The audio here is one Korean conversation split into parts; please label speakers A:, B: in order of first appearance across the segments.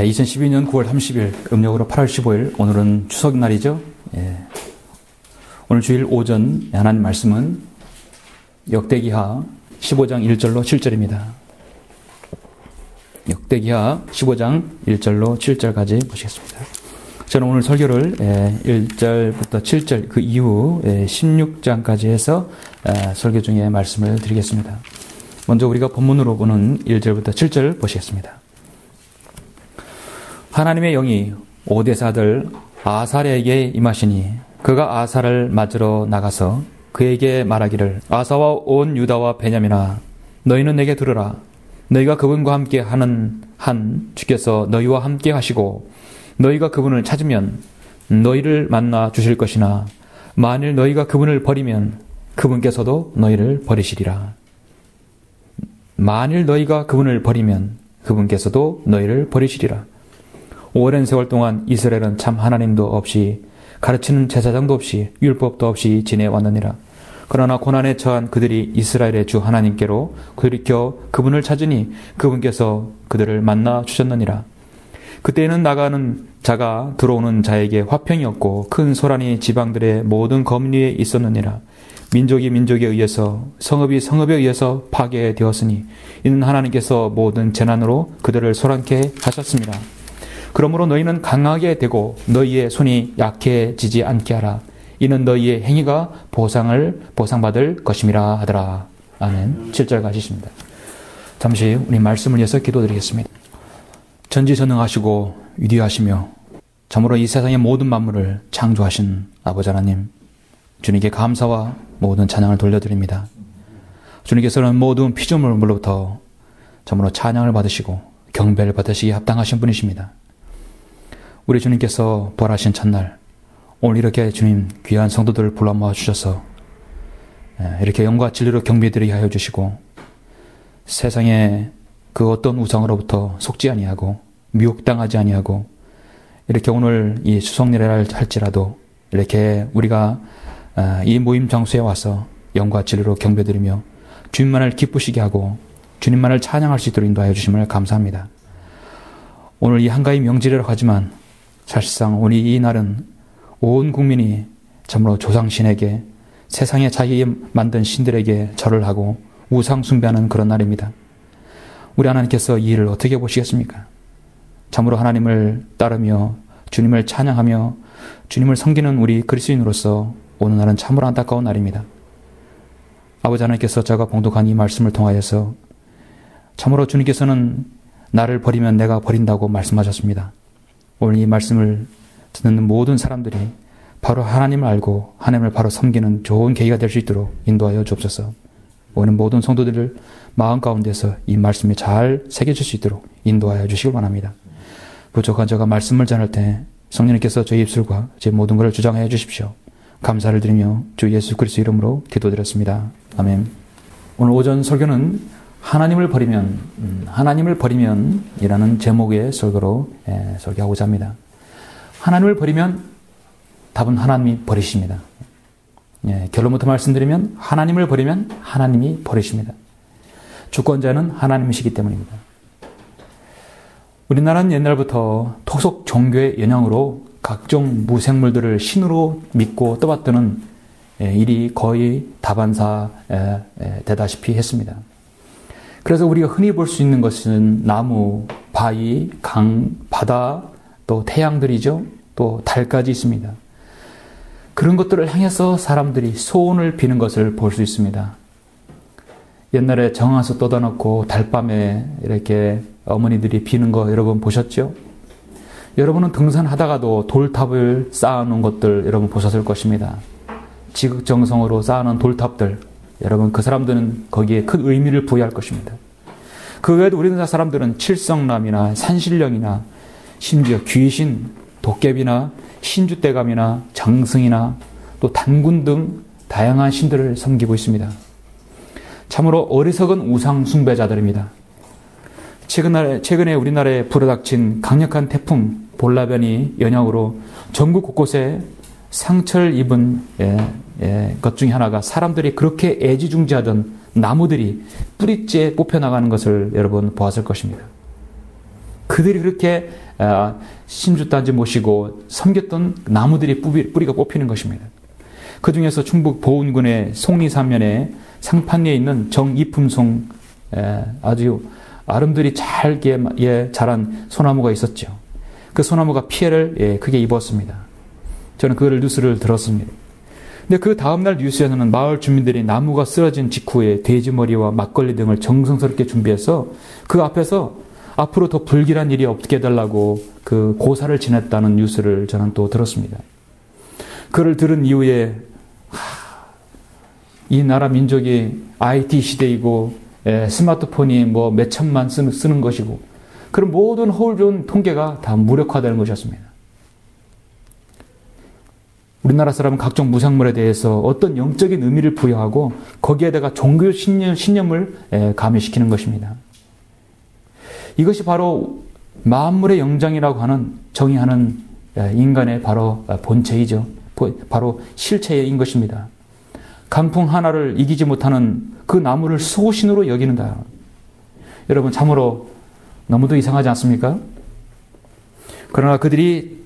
A: 2012년 9월 30일, 음력으로 8월 15일, 오늘은 추석날이죠. 오늘 주일 오전 하나님 말씀은 역대기하 15장 1절로 7절입니다. 역대기하 15장 1절로 7절까지 보시겠습니다. 저는 오늘 설교를 1절부터 7절, 그 이후 16장까지 해서 설교 중에 말씀을 드리겠습니다. 먼저 우리가 본문으로 보는 1절부터 7절 보시겠습니다. 하나님의 영이 오뎃의 아들 아살에게 임하시니 그가 아사를 맞으러 나가서 그에게 말하기를 아사와 온 유다와 베냐민아 너희는 내게 들으라. 너희가 그분과 함께 하는 한 주께서 너희와 함께 하시고 너희가 그분을 찾으면 너희를 만나 주실 것이나 만일 너희가 그분을 버리면 그분께서도 너희를 버리시리라. 만일 너희가 그분을 버리면 그분께서도 너희를 버리시리라. 오랜 세월 동안 이스라엘은 참 하나님도 없이 가르치는 제사장도 없이 율법도 없이 지내왔느니라. 그러나 고난에 처한 그들이 이스라엘의 주 하나님께로 돌이켜 그분을 찾으니 그분께서 그들을 만나 주셨느니라. 그때에는 나가는 자가 들어오는 자에게 화평이 없고 큰 소란이 지방들의 모든 검리에 있었느니라. 민족이 민족에 의해서 성읍이 성읍에 의해서 파괴되었으니 이는 하나님께서 모든 재난으로 그들을 소란케 하셨습니다. 그러므로 너희는 강하게 되고 너희의 손이 약해지지 않게 하라. 이는 너희의 행위가 보상받을 것임이라 하더라. 아멘. 7절 가시십니다. 잠시 우리 말씀을 위해서 기도드리겠습니다. 전지전능하시고 위대하시며 참으로 이 세상의 모든 만물을 창조하신 아버지 하나님, 주님께 감사와 모든 찬양을 돌려드립니다. 주님께서는 모든 피조물로부터 참으로 찬양을 받으시고 경배를 받으시기에 합당하신 분이십니다. 우리 주님께서 부활하신 첫날 오늘 이렇게 주님 귀한 성도들을 불러 모아 주셔서 이렇게 영과 진리로 경배드리게 하여 주시고 세상의 그 어떤 우상으로부터 속지 아니하고 미혹당하지 아니하고 이렇게 오늘 이 추석날이라 할지라도 이렇게 우리가 이 모임 장소에 와서 영과 진리로 경배드리며 주님만을 기쁘시게 하고 주님만을 찬양할 수 있도록 인도하여 주심을 감사합니다. 오늘 이 한가위 명절이라고 하지만 사실상 오늘 이 날은 온 국민이 참으로 조상신에게 세상에 자기 만든 신들에게 절을 하고 우상 숭배하는 그런 날입니다. 우리 하나님께서 이 일을 어떻게 보시겠습니까? 참으로 하나님을 따르며 주님을 찬양하며 주님을 섬기는 우리 그리스도인으로서 오늘 날은 참으로 안타까운 날입니다. 아버지 하나님께서 제가 봉독한 이 말씀을 통하여서 참으로 주님께서는 나를 버리면 내가 버린다고 말씀하셨습니다. 오늘 이 말씀을 듣는 모든 사람들이 바로 하나님을 알고 하나님을 바로 섬기는 좋은 계기가 될 수 있도록 인도하여 주옵소서. 오늘 모든 성도들을 마음 가운데서 이 말씀이 잘 새겨질 수 있도록 인도하여 주시길 바랍니다. 부족한 제가 말씀을 전할 때 성령님께서 저희 입술과 제 모든 것을 주장하여 주십시오. 감사를 드리며 주 예수 그리스도 이름으로 기도드렸습니다. 아멘. 오늘 오전 설교는 하나님을 버리면 이라는 제목의 설교로 설교하고자 합니다. 하나님을 버리면 답은 하나님이 버리십니다. 결론부터 말씀드리면 하나님을 버리면 하나님이 버리십니다. 주권자는 하나님이시기 때문입니다. 우리나라는 옛날부터 토속 종교의 영향으로 각종 무생물들을 신으로 믿고 떠받드는 일이 거의 다반사 되다시피 했습니다. 그래서 우리가 흔히 볼 수 있는 것은 나무, 바위, 강, 바다, 또 태양들이죠. 또 달까지 있습니다. 그런 것들을 향해서 사람들이 소원을 비는 것을 볼 수 있습니다. 옛날에 정화수 떠다 놓고 달밤에 이렇게 어머니들이 비는 거 여러분 보셨죠? 여러분은 등산하다가도 돌탑을 쌓아놓은 것들 여러분 보셨을 것입니다. 지극정성으로 쌓아놓은 돌탑들, 여러분 그 사람들은 거기에 큰 의미를 부여할 것입니다. 그 외에도 우리나라 사람들은 칠성남이나 산신령이나 심지어 귀신, 도깨비나 신주대감이나 장승이나 또 단군 등 다양한 신들을 섬기고 있습니다. 참으로 어리석은 우상 숭배자들입니다. 최근에 우리나라에 불어닥친 강력한 태풍 볼라변이 영향으로 전국 곳곳에 상처를 입은 것 중에 하나가 사람들이 그렇게 애지중지하던 나무들이 뿌리째 뽑혀나가는 것을 여러분 보았을 것입니다. 그들이 그렇게 신주단지 모시고 섬겼던 나무들이 뿌리가 뽑히는 것입니다. 그 중에서 충북 보은군의 송리산면에 상판리에 있는 정이품송 아주 아름드리 잘 자란 소나무가 있었죠. 그 소나무가 피해를 크게 입었습니다. 저는 그 뉴스를 들었습니다. 근데 그 다음날 뉴스에서는 마을 주민들이 나무가 쓰러진 직후에 돼지머리와 막걸리 등을 정성스럽게 준비해서 그 앞에서 앞으로 더 불길한 일이 없게 해달라고 그 고사를 지냈다는 뉴스를 저는 또 들었습니다. 그를 들은 이후에 이 나라 민족이 IT 시대이고 스마트폰이 뭐 몇 천만 쓰는 것이고 그런 모든 허울 좋은 통계가 다 무력화되는 것이었습니다. 우리나라 사람은 각종 무상물에 대해서 어떤 영적인 의미를 부여하고 거기에다가 종교 신념을 가미시키는 것입니다. 이것이 바로 만물의 영장이라고 하는 정의하는 인간의 바로 본체이죠. 바로 실체인 것입니다. 강풍 하나를 이기지 못하는 그 나무를 수호신으로 여기는다. 여러분 참으로 너무도 이상하지 않습니까? 그러나 그들이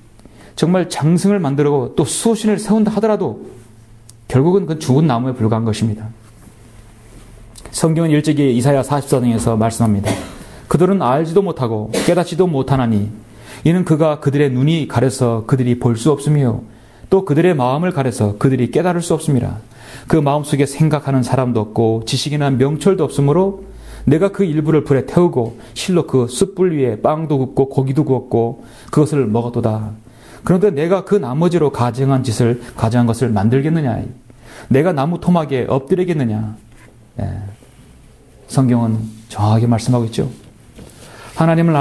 A: 정말 장승을 만들고 또 수호신을 세운다 하더라도 결국은 그 죽은 나무에 불과한 것입니다. 성경은 일찍이 이사야 44장에서 말씀합니다. 그들은 알지도 못하고 깨닫지도 못하나니 이는 그가 그들의 눈이 가려서 그들이 볼 수 없으며 또 그들의 마음을 가려서 그들이 깨달을 수 없습니다. 그 마음속에 생각하는 사람도 없고 지식이나 명철도 없으므로 내가 그 일부를 불에 태우고 실로 그 숯불 위에 빵도 굽고 고기도 구웠고 그것을 먹었도다. 그런데 내가 그 나머지로 가증한 것을 만들겠느냐? 내가 나무 토막에 엎드리겠느냐? 성경은 정확하게 말씀하고 있죠. 하나님을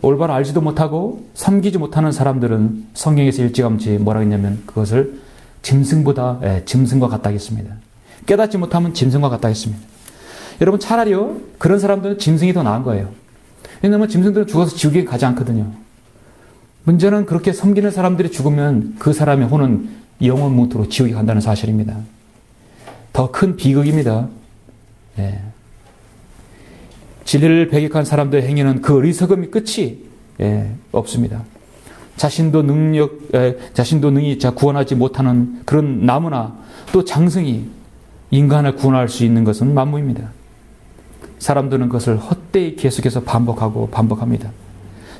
A: 올바로 알지도 못하고 섬기지 못하는 사람들은 성경에서 일찌감치 뭐라고 했냐면 그것을 짐승과 같다 했습니다. 깨닫지 못하면 짐승과 같다 했습니다. 여러분 차라리요 그런 사람들은 짐승이 더 나은 거예요. 왜냐하면 짐승들은 죽어서 지옥에 가지 않거든요. 문제는 그렇게 섬기는 사람들이 죽으면 그 사람의 혼은 영원 무토로 지옥에 간다는 사실입니다. 더 큰 비극입니다. 진리를 배격한 사람들의 행위는 그 어리석음이 끝이 없습니다. 자신도 능히 구원하지 못하는 그런 나무나 또 장승이 인간을 구원할 수 있는 것은 만무입니다. 사람들은 그것을 헛되이 계속해서 반복합니다.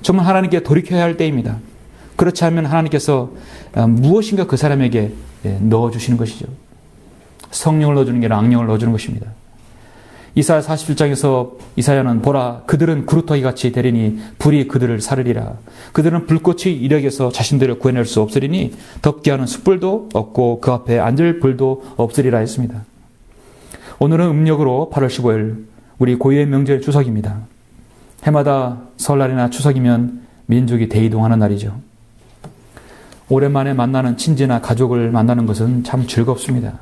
A: 정말 하나님께 돌이켜야 할 때입니다. 그렇지 않으면 하나님께서 무엇인가 그 사람에게 넣어주시는 것이죠. 성령을 넣어주는 게 아니라 악령을 넣어주는 것입니다. 이사야 47장에서 이사야는 보라 그들은 구루터기 같이 되리니 불이 그들을 사르리라. 그들은 불꽃의 이력에서 자신들을 구해낼 수 없으리니 덮게 하는 숯불도 없고 그 앞에 앉을 불도 없으리라 했습니다. 오늘은 음력으로 8월 15일 우리 고유의 명절 추석입니다. 해마다 설날이나 추석이면 민족이 대이동하는 날이죠. 오랜만에 만나는 친지나 가족을 만나는 것은 참 즐겁습니다.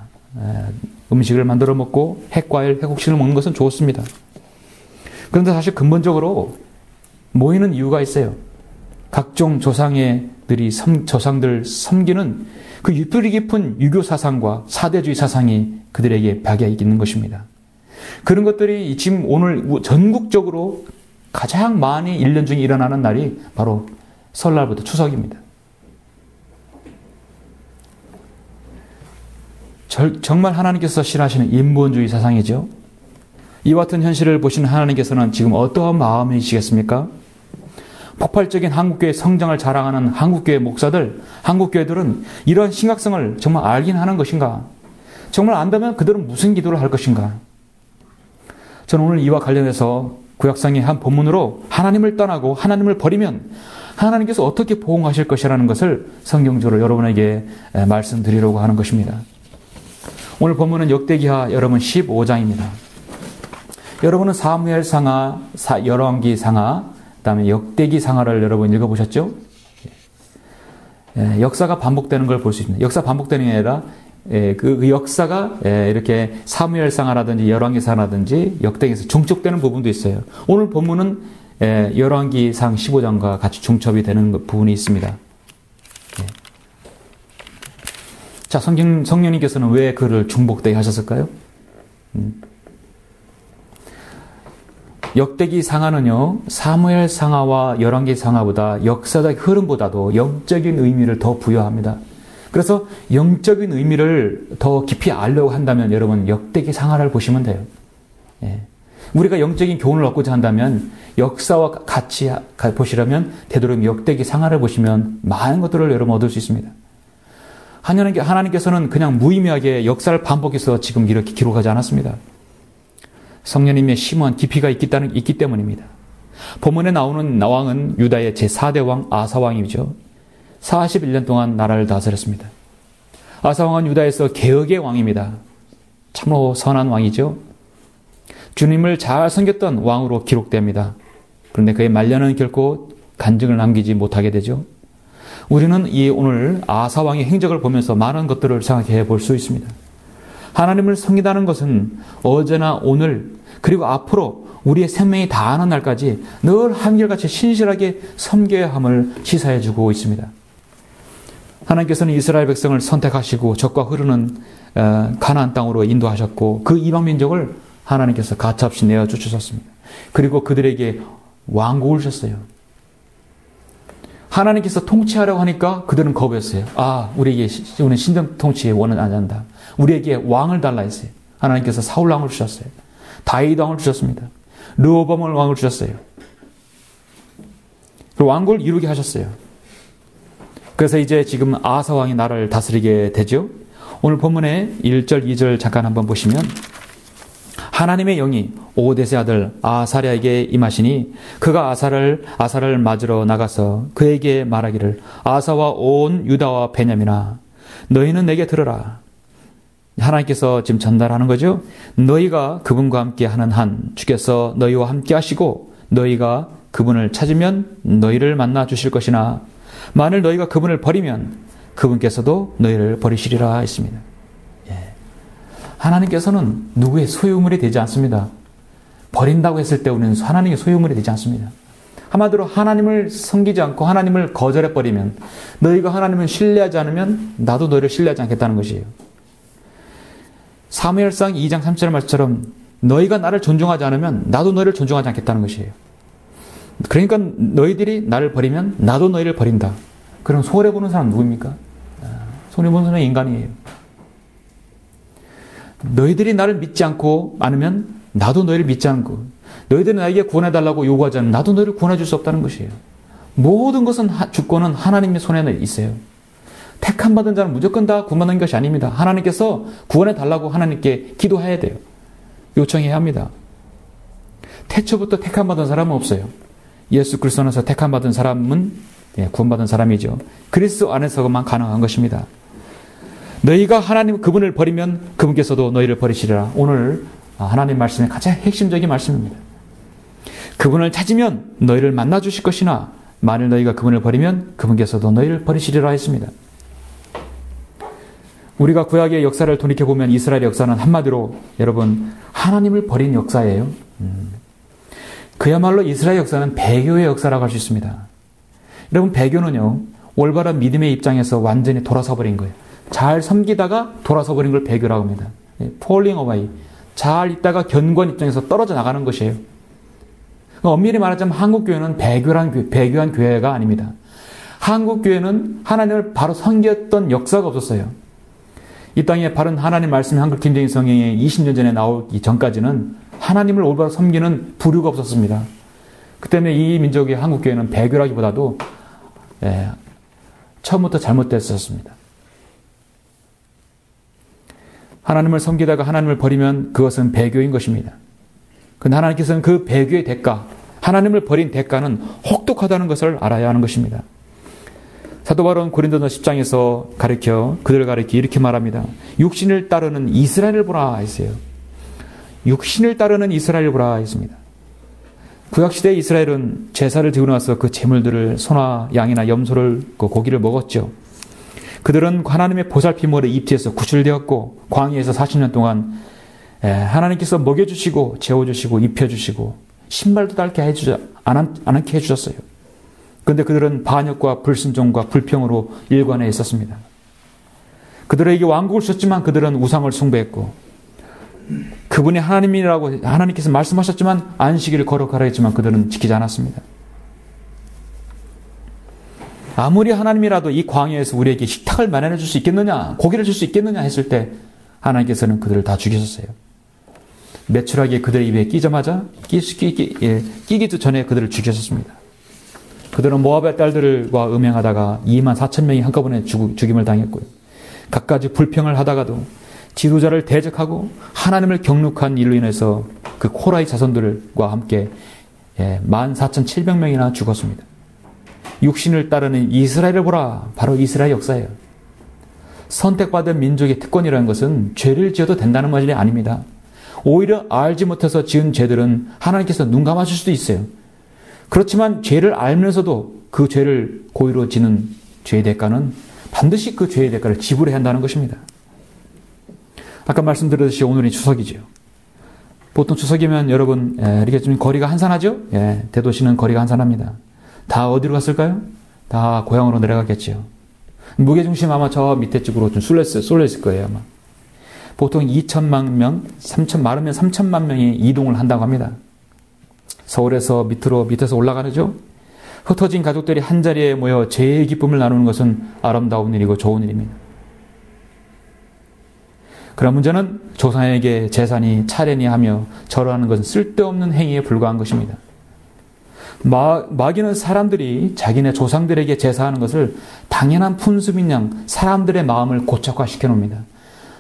A: 음식을 만들어 먹고 핵과일, 핵국수를 먹는 것은 좋습니다. 그런데 사실 근본적으로 모이는 이유가 있어요. 각종 조상들 섬기는 그 유불이 깊은 유교 사상과 사대주의 사상이 그들에게 박혀 있는 것입니다. 그런 것들이 지금 오늘 전국적으로 가장 많이 1년 중에 일어나는 날이 바로 설날부터 추석입니다. 정말 하나님께서 싫어하시는 인본주의 사상이죠. 이와 같은 현실을 보시는 하나님께서는 지금 어떠한 마음이시겠습니까? 폭발적인 한국교회 성장을 자랑하는 한국교회 목사들, 한국교회들은 이런 심각성을 정말 알긴 하는 것인가? 정말 안다면 그들은 무슨 기도를 할 것인가? 저는 오늘 이와 관련해서 구약성의 한 본문으로 하나님을 떠나고 하나님을 버리면 하나님께서 어떻게 보응하실 것이라는 것을 성경적으로 여러분에게 말씀드리려고 하는 것입니다. 오늘 본문은 역대기하 여러분 15장입니다. 여러분은 사무엘상하, 열왕기상하, 그다음에 역대기상하를 여러분 읽어보셨죠? 역사가 반복되는 걸 볼 수 있습니다. 역사 반복되는 게 아니라 그 역사가 이렇게 사무엘상하라든지 열왕기상하라든지 역대기에서 중첩되는 부분도 있어요. 오늘 본문은 열왕기상 15장과 같이 중첩이 되는 부분이 있습니다. 자, 성령님께서는 왜 그를 중복되게 하셨을까요? 역대기 상하는요, 사무엘 상하와 열왕기 상하보다 역사적 흐름보다도 영적인 의미를 더 부여합니다. 그래서 영적인 의미를 더 깊이 알려고 한다면 여러분 역대기 상하를 보시면 돼요. 예. 우리가 영적인 교훈을 얻고자 한다면 역사와 같이 보시려면 되도록 역대기 상하를 보시면 많은 것들을 여러분 얻을 수 있습니다. 하나님께서는 그냥 무의미하게 역사를 반복해서 지금 이렇게 기록하지 않았습니다. 성령님의 심오한 깊이가 있기 때문입니다. 본문에 나오는 왕은 유다의 제4대 왕 아사왕이죠. 41년 동안 나라를 다스렸습니다. 아사왕은 유다에서 개혁의 왕입니다. 참으로 선한 왕이죠. 주님을 잘 섬겼던 왕으로 기록됩니다. 그런데 그의 말년은 결코 간증을 남기지 못하게 되죠. 우리는 오늘 아사왕의 행적을 보면서 많은 것들을 생각해 볼 수 있습니다. 하나님을 섬기다는 것은 어제나 오늘 그리고 앞으로 우리의 생명이 다하는 날까지 늘 한결같이 신실하게 섬겨야 함을 시사해 주고 있습니다. 하나님께서는 이스라엘 백성을 선택하시고 적과 흐르는 가나안 땅으로 인도하셨고 그 이방 민족을 하나님께서 가차없이 내어주셨습니다. 그리고 그들에게 왕국을 주셨어요. 하나님께서 통치하려고 하니까 그들은 거부했어요. 우리에게 우리는 신정 통치에 원은 안 한다. 우리에게 왕을 달라 했어요. 하나님께서 사울 왕을 주셨어요. 다윗 왕을 주셨습니다. 르호보암 왕을 주셨어요. 그 왕국을 이루게 하셨어요. 그래서 이제 지금 아사 왕이 나라를 다스리게 되죠. 오늘 본문의 1절, 2절 잠깐 한번 보시면 하나님의 영이 오데스의 아들 아사랴에게 임하시니 그가 아사를 맞으러 나가서 그에게 말하기를 아사와 온 유다와 베냐민아 너희는 내게 들으라. 하나님께서 지금 전달하는 거죠. 너희가 그분과 함께 하는 한 주께서 너희와 함께 하시고 너희가 그분을 찾으면 너희를 만나 주실 것이나 만일 너희가 그분을 버리면 그분께서도 너희를 버리시리라 했습니다. 하나님께서는 누구의 소유물이 되지 않습니다. 버린다고 했을 때 우리는 하나님의 소유물이 되지 않습니다. 한마디로 하나님을 섬기지 않고 하나님을 거절해버리면 너희가 하나님을 신뢰하지 않으면 나도 너희를 신뢰하지 않겠다는 것이에요. 사무엘상 2장 3절 말처럼 너희가 나를 존중하지 않으면 나도 너희를 존중하지 않겠다는 것이에요. 그러니까 너희들이 나를 버리면 나도 너희를 버린다. 그럼 손해보는 사람 누구입니까? 손해보는 사람은 인간이에요. 너희들이 나를 믿지 않고 않으면 나도 너희를 믿지 않고 너희들이 나에게 구원해달라고 요구하지 않으면 나도 너희를 구원해 줄 수 없다는 것이에요. 모든 것은 주권은 하나님의 손에 있어요. 택함 받은 자는 무조건 다 구원받는 것이 아닙니다. 하나님께서 구원해달라고 하나님께 기도해야 돼요. 요청해야 합니다. 태초부터 택함 받은 사람은 없어요. 예수 그리스도 안에서 택함 받은 사람은 구원받은 사람이죠. 그리스도 안에서만 가능한 것입니다. 너희가 하나님 그분을 버리면 그분께서도 너희를 버리시리라. 오늘 하나님 말씀의 가장 핵심적인 말씀입니다. 그분을 찾으면 너희를 만나 주실 것이나 만일 너희가 그분을 버리면 그분께서도 너희를 버리시리라 했습니다. 우리가 구약의 역사를 돌이켜보면 이스라엘의 역사는 한마디로 여러분 하나님을 버린 역사예요. 그야말로 이스라엘 역사는 배교의 역사라고 할 수 있습니다. 여러분 배교는요 올바른 믿음의 입장에서 완전히 돌아서 버린 거예요. 잘 섬기다가 돌아서 버린 걸 배교라고 합니다. falling away. 잘 있다가 견고한 입장에서 떨어져 나가는 것이에요. 엄밀히 말하자면 한국교회는 배교한 교회가 아닙니다. 한국교회는 하나님을 바로 섬겼던 역사가 없었어요. 이 땅에 바른 하나님 말씀이 한글 김정일 성경에 20년 전에 나오기 전까지는 하나님을 올바로 섬기는 부류가 없었습니다. 그 때문에 이 민족의 한국교회는 배교라기보다도 처음부터 잘못됐었습니다. 하나님을 섬기다가 하나님을 버리면 그것은 배교인 것입니다. 그런데 하나님께서는 그 배교의 대가, 하나님을 버린 대가는 혹독하다는 것을 알아야 하는 것입니다. 사도 바울은 고린도서 10장에서 그들을 가리켜 이렇게 말합니다. 육신을 따르는 이스라엘을 보라 했어요. 육신을 따르는 이스라엘을 보라 했습니다. 구약시대 이스라엘은 제사를 드리고 나서 그 제물들을 소나 양이나 염소를 그 고기를 먹었죠. 그들은 하나님의 보살핌으로 입지에서 구출되었고 광야에서 40년 동안 하나님께서 먹여주시고 재워주시고 입혀주시고 신발도 닳게 않게 해주셨어요. 그런데 그들은 반역과 불순종과 불평으로 일관해 있었습니다. 그들에게 왕국을 주셨지만 그들은 우상을 숭배했고 그분이 하나님이라고 하나님께서 말씀하셨지만 안식일을 거룩하라 했지만 그들은 지키지 않았습니다. 아무리 하나님이라도 이 광야에서 우리에게 식탁을 마련해 줄 수 있겠느냐, 고기를 줄 수 있겠느냐 했을 때 하나님께서는 그들을 다 죽이셨어요. 매출하게 그들의 입에 끼자마자 끼기도 전에 그들을 죽이셨습니다. 그들은 모압의 딸들과 음행하다가 24,000명이 한꺼번에 죽임을 당했고요. 각가지 불평을 하다가도 지도자를 대적하고 하나님을 경륙한 일로 인해서 그 코라의 자손들과 함께 14,700명이나 죽었습니다. 육신을 따르는 이스라엘을 보라. 바로 이스라엘 역사예요. 선택받은 민족의 특권이라는 것은 죄를 지어도 된다는 말이 아닙니다. 오히려 알지 못해서 지은 죄들은 하나님께서 눈 감아줄 수도 있어요. 그렇지만 죄를 알면서도 그 죄를 고의로 지는 죄의 대가는 반드시 그 죄의 대가를 지불해야 한다는 것입니다. 아까 말씀드렸듯이 오늘이 추석이죠. 보통 추석이면 여러분 이렇게 좀 거리가 한산하죠? 대도시는 거리가 한산합니다. 다 어디로 갔을까요? 다 고향으로 내려갔겠죠. 무게중심 아마 저 밑에 쪽으로 좀 쏠려 있을 거예요, 아마. 보통 2천만 명, 많으면 3천만 명이 이동을 한다고 합니다. 서울에서 밑에서 올라가죠. 흩어진 가족들이 한자리에 모여 죄의 기쁨을 나누는 것은 아름다운 일이고 좋은 일입니다. 그런 문제는 조상에게 재산이 차례니 하며 절하는 것은 쓸데없는 행위에 불과한 것입니다. 마귀는 사람들이 자기네 조상들에게 제사하는 것을 당연한 풍습인 양 사람들의 마음을 고착화시켜 놓습니다.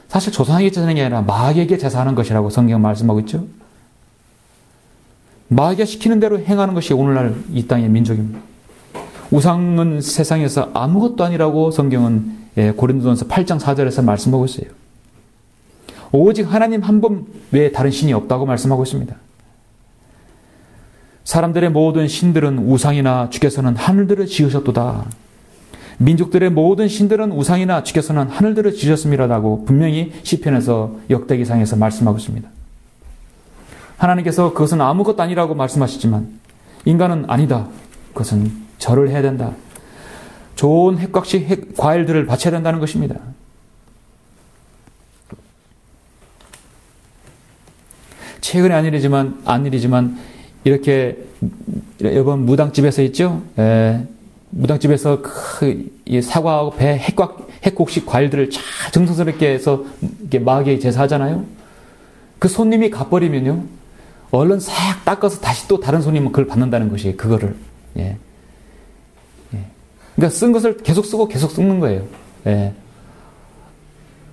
A: 사실 조상에게 제사하는 게 아니라 마귀에게 제사하는 것이라고 성경은 말씀하고 있죠. 마귀가 시키는 대로 행하는 것이 오늘날 이 땅의 민족입니다. 우상은 세상에서 아무것도 아니라고 성경은 고린도전서 8장 4절에서 말씀하고 있어요. 오직 하나님 한 분 외에 다른 신이 없다고 말씀하고 있습니다. 사람들의 모든 신들은 우상이나 주께서는 하늘들을 지으셨도다. 민족들의 모든 신들은 우상이나 주께서는 하늘들을 지으셨음이라고 분명히 시편에서 역대기상에서 말씀하고 있습니다. 하나님께서 그것은 아무것도 아니라고 말씀하시지만 인간은 아니다. 그것은 절을 해야 된다. 좋은 핵각식 과일들을 바쳐야 된다는 것입니다. 최근에 아니지만 이렇게 여러분 무당집에서 있죠? 무당집에서 사과하고 배 핵곡식 과일들을 정성스럽게 해서 이렇게 마귀에 제사하잖아요. 그 손님이 가버리면요, 얼른 싹 닦아서 다시 또 다른 손님은 그걸 받는다는 것이 그거를. 그러니까 쓴 것을 계속 쓰고 계속 섞는 거예요.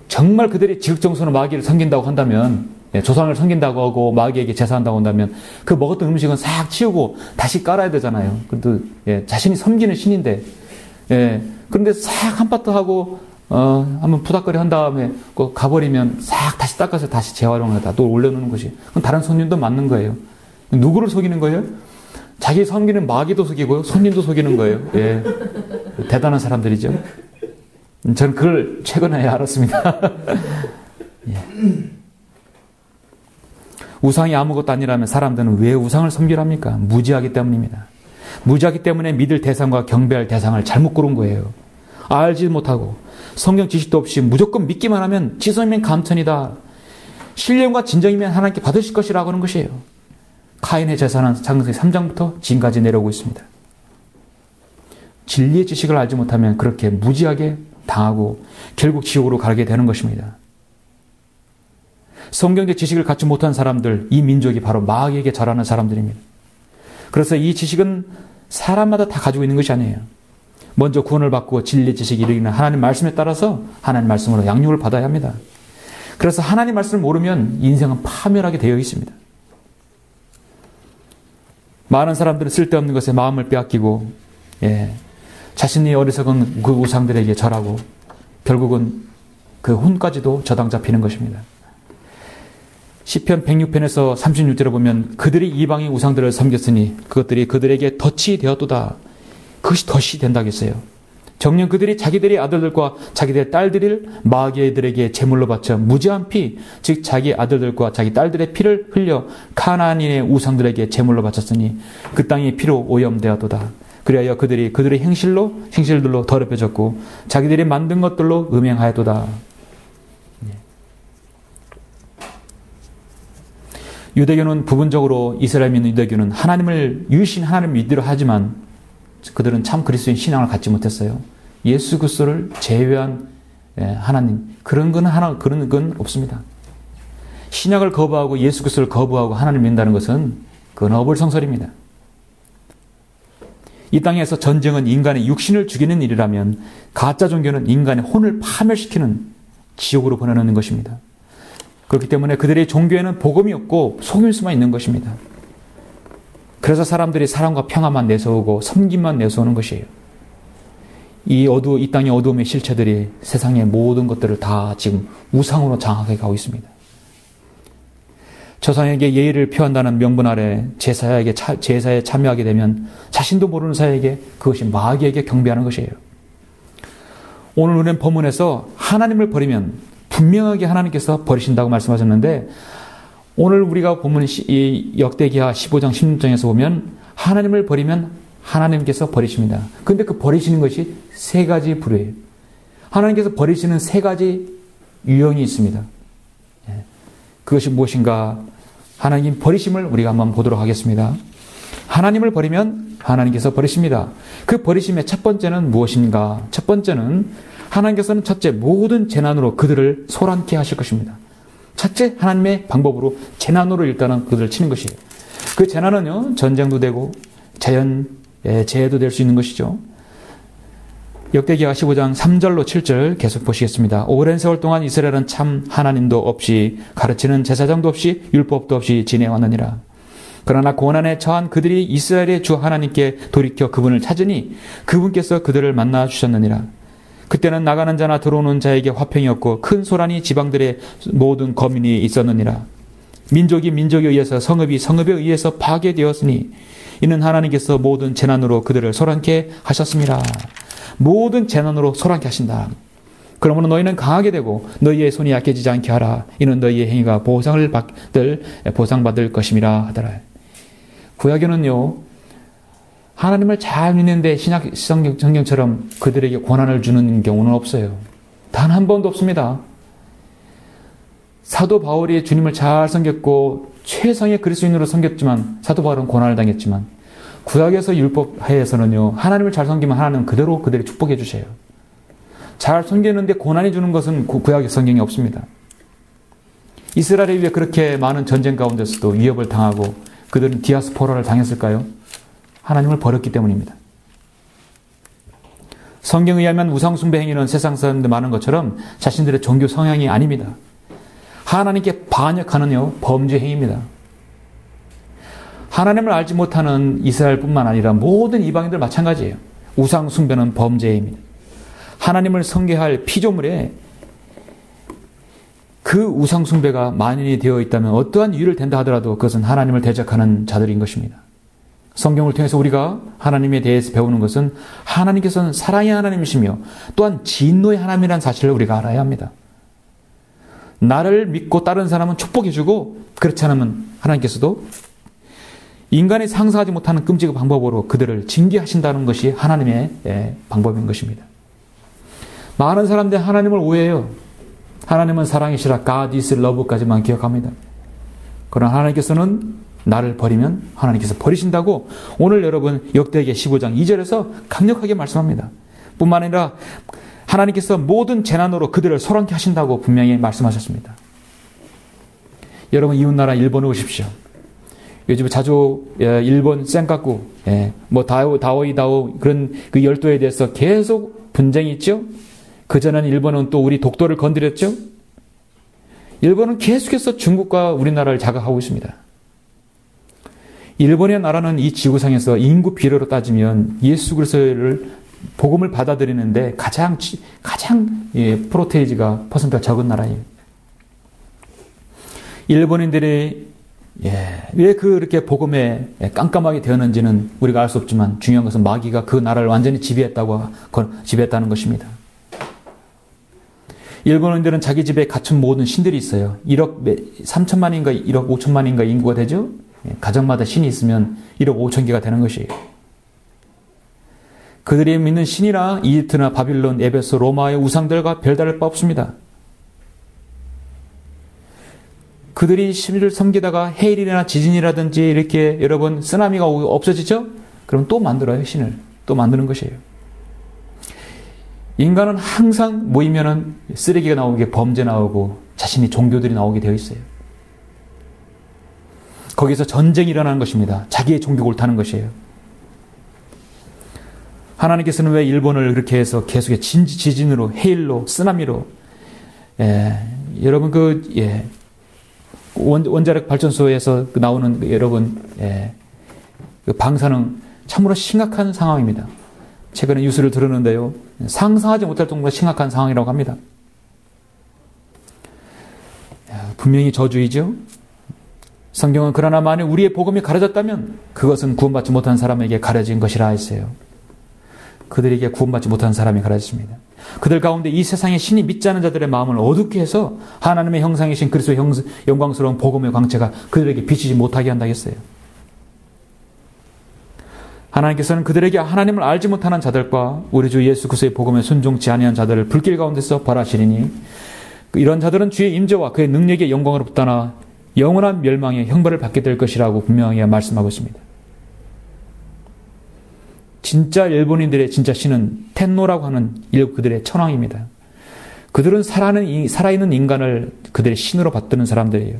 A: 정말 그들이 지극정성으로 마귀를 섬긴다고 한다면, 조상을 섬긴다고 하고 마귀에게 제사한다고 한다면 그 먹었던 음식은 싹 치우고 다시 깔아야 되잖아요. 그래도 자신이 섬기는 신인데, 그런데 싹 한파트 하고 한번 푸닥거리 한 다음에 가버리면 싹 다시 닦아서 다시 재활용하다 또 올려놓는 것이, 그럼 다른 손님도 맞는 거예요. 누구를 속이는 거예요? 자기 섬기는 마귀도 속이고요, 손님도 속이는 거예요. 대단한 사람들이죠. 저는 그걸 최근에 알았습니다. 우상이 아무것도 아니라면 사람들은 왜 우상을 섬기랍니까? 무지하기 때문입니다. 무지하기 때문에 믿을 대상과 경배할 대상을 잘못 고른 거예요. 알지 못하고 성경 지식도 없이 무조건 믿기만 하면 지성이면 감천이다. 신령과 진정이면 하나님께 받으실 것이라고 하는 것이에요. 카인의 제사는 창세기 3장부터 지금까지 내려오고 있습니다. 진리의 지식을 알지 못하면 그렇게 무지하게 당하고 결국 지옥으로 가게 되는 것입니다. 성경적 지식을 갖지 못한 사람들, 이 민족이 바로 마귀에게 절하는 사람들입니다. 그래서 이 지식은 사람마다 다 가지고 있는 것이 아니에요. 먼저 구원을 받고 진리의 지식이 이르기는 하나님 말씀에 따라서 하나님 말씀으로 양육을 받아야 합니다. 그래서 하나님 말씀을 모르면 인생은 파멸하게 되어 있습니다. 많은 사람들은 쓸데없는 것에 마음을 빼앗기고 자신이 어리석은 그 우상들에게 절하고 결국은 그 혼까지도 저당 잡히는 것입니다. 시편 106편에서 36절에 보면 그들이 이방의 우상들을 섬겼으니 그것들이 그들에게 덫이 되었도다. 그것이 덫이 된다고 했어요. 정녕 그들이 자기들의 아들들과 자기들의 딸들을 마귀들에게 제물로 바쳐 무지한 피, 즉 자기 아들들과 자기 딸들의 피를 흘려 가나안인의 우상들에게 제물로 바쳤으니 그 땅이 피로 오염되었도다. 그리하여 그들이 그들의 행실들로 더럽혀졌고 자기들이 만든 것들로 음행하였도다. 유대교는 부분적으로 이스라엘 믿는 유대교는 하나님을 유일신 하나님을 믿으려 하지만 그들은 참 그리스도인 신앙을 갖지 못했어요. 예수 그리스도를 제외한 하나님 그런 건 없습니다. 신약을 거부하고 예수 그리스도를 거부하고 하나님을 믿는다는 것은 그건 어불성설입니다. 이 땅에서 전쟁은 인간의 육신을 죽이는 일이라면 가짜 종교는 인간의 혼을 파멸시키는 지옥으로 보내는 것입니다. 그렇기 때문에 그들의 종교에는 복음이 없고 속임수만 있는 것입니다. 그래서 사람들이 사랑과 평화만 내세우고 섬김만 내세우는 것이에요. 이 땅의 어두움의 실체들이 세상의 모든 것들을 다 지금 우상으로 장악해 가고 있습니다. 조상에게 예의를 표한다는 명분 아래 제사에 참여하게 되면 자신도 모르는 사이에게 그것이 마귀에게 경배하는 것이에요. 오늘 우리는 본문에서 하나님을 버리면 분명하게 하나님께서 버리신다고 말씀하셨는데 오늘 우리가 본문 이 역대기하 15장 16장에서 보면 하나님을 버리면 하나님께서 버리십니다. 그런데 그 버리시는 것이 세 가지 부류예요. 하나님께서 버리시는 세 가지 유형이 있습니다. 그것이 무엇인가? 하나님 버리심을 우리가 한번 보도록 하겠습니다. 하나님을 버리면 하나님께서 버리십니다. 그 버리심의 첫 번째는 무엇인가? 첫 번째는 하나님께서는 첫째 모든 재난으로 그들을 소란케 하실 것입니다. 첫째 하나님의 방법으로 재난으로 일단은 그들을 치는 것이에요. 그 재난은요 전쟁도 되고 재해도 될 수 있는 것이죠. 역대기하 15장 3절로 7절 계속 보시겠습니다. 오랜 세월 동안 이스라엘은 참 하나님도 없이 가르치는 제사장도 없이 율법도 없이 지내왔느니라. 그러나 고난에 처한 그들이 이스라엘의 주 하나님께 돌이켜 그분을 찾으니 그분께서 그들을 만나 주셨느니라. 그때는 나가는 자나 들어오는 자에게 화평이 없고 큰 소란이 지방들의 모든 거민이 있었느니라. 민족이 민족에 의해서 성읍이 성읍에 의해서 파괴되었으니 이는 하나님께서 모든 재난으로 그들을 소란케 하셨습니다. 모든 재난으로 소란케 하신다. 그러므로 너희는 강하게 되고 너희의 손이 약해지지 않게 하라. 이는 너희의 행위가 보상받을 것임이라 하더라. 구약에는요 하나님을 잘 믿는데 신약 성경처럼 그들에게 고난을 주는 경우는 없어요. 단 한 번도 없습니다. 사도 바울이 주님을 잘 섬겼고 최상의 그리스도인으로 섬겼지만 사도 바울은 고난을 당했지만 구약에서 율법하에서는요 하나님을 잘 섬기면 하나님은 그대로 그들이 축복해 주셔요. 잘 섬겼는데 고난이 주는 것은 구약의 성경에 없습니다. 이스라엘에 위해 그렇게 많은 전쟁 가운데서도 위협을 당하고 그들은 디아스포라를 당했을까요? 하나님을 버렸기 때문입니다. 성경에 의하면 우상숭배 행위는 세상 사람들 많은 것처럼 자신들의 종교 성향이 아닙니다. 하나님께 반역하는 범죄 행위입니다. 하나님을 알지 못하는 이스라엘뿐만 아니라 모든 이방인들 마찬가지예요. 우상숭배는 범죄입니다. 하나님을 성계할 피조물에 그 우상숭배가 만연이 되어 있다면 어떠한 이유를 댄다 하더라도 그것은 하나님을 대적하는 자들인 것입니다. 성경을 통해서 우리가 하나님에 대해서 배우는 것은 하나님께서는 사랑의 하나님이시며 또한 진노의 하나님이라는 사실을 우리가 알아야 합니다. 나를 믿고 다른 사람은 축복해주고 그렇지 않으면 하나님께서도 인간이 상상하지 못하는 끔찍한 방법으로 그들을 징계하신다는 것이 하나님의 방법인 것입니다. 많은 사람들이 하나님을 오해해요. 하나님은 사랑이시라 God is love까지만 기억합니다. 그러나 하나님께서는 나를 버리면 하나님께서 버리신다고 오늘 여러분 역대기 15장 2절에서 강력하게 말씀합니다. 뿐만 아니라 하나님께서 모든 재난으로 그들을 소란케 하신다고 분명히 말씀하셨습니다. 여러분 이웃나라 일본에 오십시오. 요즘 자주 일본 센카쿠 다오이다오 그런 그 열도에 대해서 계속 분쟁이 있죠. 그전에는 일본은 또 우리 독도를 건드렸죠. 일본은 계속해서 중국과 우리나라를 자극하고 있습니다. 일본의 나라는 이 지구상에서 인구 비례로 따지면 예수 그리스도를 복음을 받아들이는데 가장 프로테이지가 퍼센트가 적은 나라예요. 일본인들이 왜 그렇게 복음에 깜깜하게 되었는지는 우리가 알 수 없지만 중요한 것은 마귀가 그 나라를 완전히 지배했다는 것입니다. 일본인들은 자기 집에 갖춘 모든 신들이 있어요. 1억 3천만인가 1억 5천만인가 인구가 되죠. 가정마다 신이 있으면 1억 5천 개가 되는 것이에요. 그들이 믿는 신이나 이집트나 바빌론, 에베소, 로마의 우상들과 별다를 바 없습니다. 그들이 신을 섬기다가 해일이나 지진이라든지 이렇게 여러분 쓰나미가 없어지죠? 그럼 또 만들어요. 신을. 또 만드는 것이에요. 인간은 항상 모이면은 쓰레기가 나오게 범죄 나오고 자신이 종교들이 나오게 되어 있어요. 거기서 전쟁이 일어나는 것입니다. 자기의 종교가 옳다는 것이에요. 하나님께서는 왜 일본을 그렇게 해서 계속해 지진으로, 해일로, 쓰나미로, 여러분 원자력 발전소에서 나오는 여러분, 그 방사능 참으로 심각한 상황입니다. 최근에 뉴스를 들었는데요. 상상하지 못할 정도로 심각한 상황이라고 합니다. 분명히 저주이죠. 성경은 그러나 만일 우리의 복음이 가려졌다면 그것은 구원받지 못한 사람에게 가려진 것이라 했어요. 그들에게 구원받지 못한 사람이 가려졌습니다. 그들 가운데 이 세상의 신이 믿지 않은 자들의 마음을 어둡게 해서 하나님의 형상이신 그리스도의 영광스러운 복음의 광채가 그들에게 비치지 못하게 한다 했어요. 하나님께서는 그들에게 하나님을 알지 못하는 자들과 우리 주 예수 그리스도의 복음에 순종치 아니한 자들을 불길 가운데서 벌하시리니 이런 자들은 주의 임재와 그의 능력의 영광으로부터 떠나 영원한 멸망의 형벌을 받게 될 것이라고 분명히 말씀하고 있습니다. 진짜 일본인들의 진짜 신은 텐노라고 하는 그들의 천황입니다. 그들은 살아있는 인간을 그들의 신으로 받드는 사람들이에요.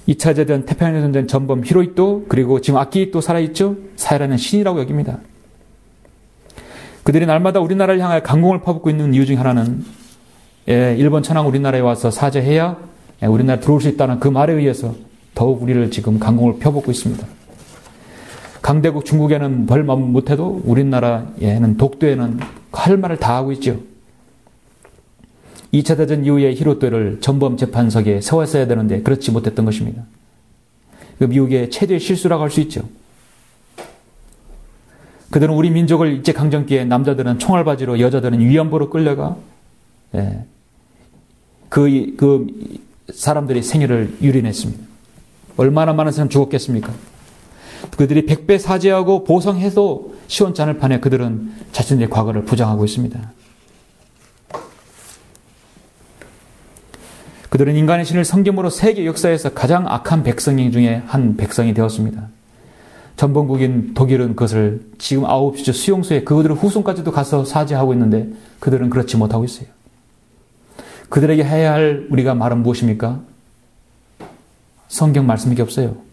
A: 2차 대전, 태평양 전쟁 전범 히로이토, 그리고 지금 아키히토 살아있죠? 살아있는 신이라고 여깁니다. 그들이 날마다 우리나라를 향하여 강공을 퍼붓고 있는 이유 중 하나는 일본 천황 우리나라에 와서 사죄해야 우리나라에 들어올 수 있다는 그 말에 의해서 더욱 우리를 지금 강공을 펴붓고 있습니다. 강대국 중국에는 벌 못해도 우리나라에는 독도에는 할 말을 다 하고 있죠. 2차 대전 이후에 히로토를 전범 재판석에 세웠어야 되는데 그렇지 못했던 것입니다. 그 미국의 최대의 실수라고 할 수 있죠. 그들은 우리 민족을 일제강점기에 남자들은 총알바지로 여자들은 위안부로 끌려가 그 사람들의 생애를 유린했습니다. 얼마나 많은 사람 죽었겠습니까? 그들이 100배 사죄하고 보상해도 시원치 않을 판에 그들은 자신의 과거를 부정하고 있습니다. 그들은 인간의 신을 섬김으로 세계 역사에서 가장 악한 백성 중에 한 백성이 되었습니다. 전범국인 독일은 그것을 지금 아우슈비츠 수용소에 그들의 후손까지도 가서 사죄하고 있는데 그들은 그렇지 못하고 있어요. 그들에게 해야 할 우리가 말은 무엇입니까? 성경 말씀이 없어요.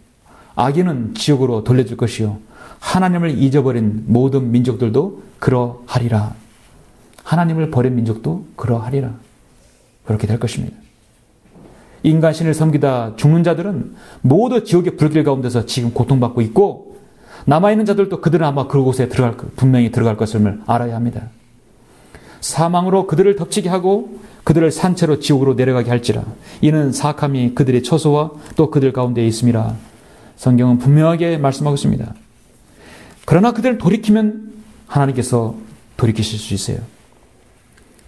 A: 악인은 지옥으로 돌려줄 것이요 하나님을 잊어버린 모든 민족들도 그러하리라. 하나님을 버린 민족도 그러하리라. 그렇게 될 것입니다. 인간신을 섬기다 죽는 자들은 모두 지옥의 불길 가운데서 지금 고통받고 있고 남아있는 자들도 그들은 아마 그곳에 분명히 들어갈 것을 알아야 합니다. 사망으로 그들을 덮치게 하고 그들을 산채로 지옥으로 내려가게 할지라. 이는 사악함이 그들의 처소와 또 그들 가운데에 있음이라. 성경은 분명하게 말씀하고 있습니다. 그러나 그들을 돌이키면 하나님께서 돌이키실 수 있어요.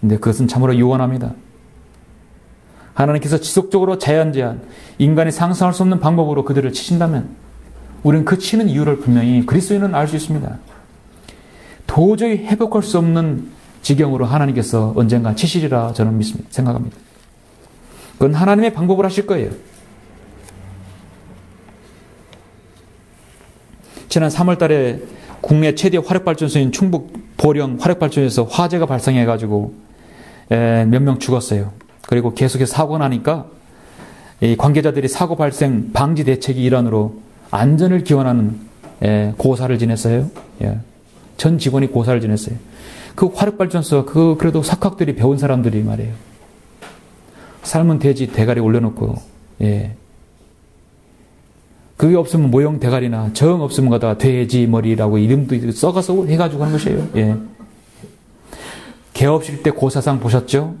A: 근데 그것은 참으로 요원합니다. 하나님께서 지속적으로 제한 인간이 상상할 수 없는 방법으로 그들을 치신다면 우리는 그 치는 이유를 분명히 그리스도인은 알 수 있습니다. 도저히 회복할 수 없는 지경으로 하나님께서 언젠가 치시리라 저는 생각합니다. 그건 하나님의 방법을 하실 거예요. 지난 3월 달에 국내 최대 화력발전소인 충북 보령 화력발전소에서 화재가 발생해가지고 몇 명 죽었어요. 그리고 계속해서 사고가 나니까 이 관계자들이 사고 발생 방지 대책의 일환으로 안전을 기원하는 고사를 지냈어요. 전 직원이 고사를 지냈어요. 그 화력발전소 그래도 석학들이 배운 사람들이 말이에요. 삶은 돼지 대가리 올려놓고 그게 없으면 모형 대가리나 정 없으면 가다 돼지 머리라고 이름도 써가서 해가지고 하는 것이에요. 개업식 때 고사상 보셨죠?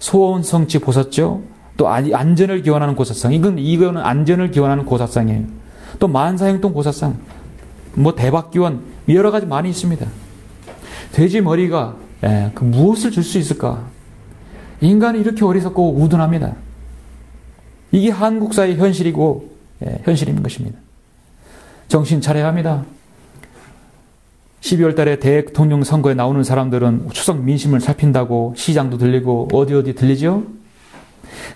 A: 소원 성취 보셨죠? 또 안전을 기원하는 고사상. 이거는 안전을 기원하는 고사상이에요. 또 만사형통 고사상, 대박 기원 여러 가지 많이 있습니다. 돼지 머리가 그 무엇을 줄 수 있을까? 인간이 이렇게 어리석고 우둔합니다. 이게 한국 사회의 현실이고 현실인 것입니다. 정신 차려야 합니다. 12월 달에 대통령 선거에 나오는 사람들은 추석 민심을 살핀다고 시장도 들리고 어디 들리죠?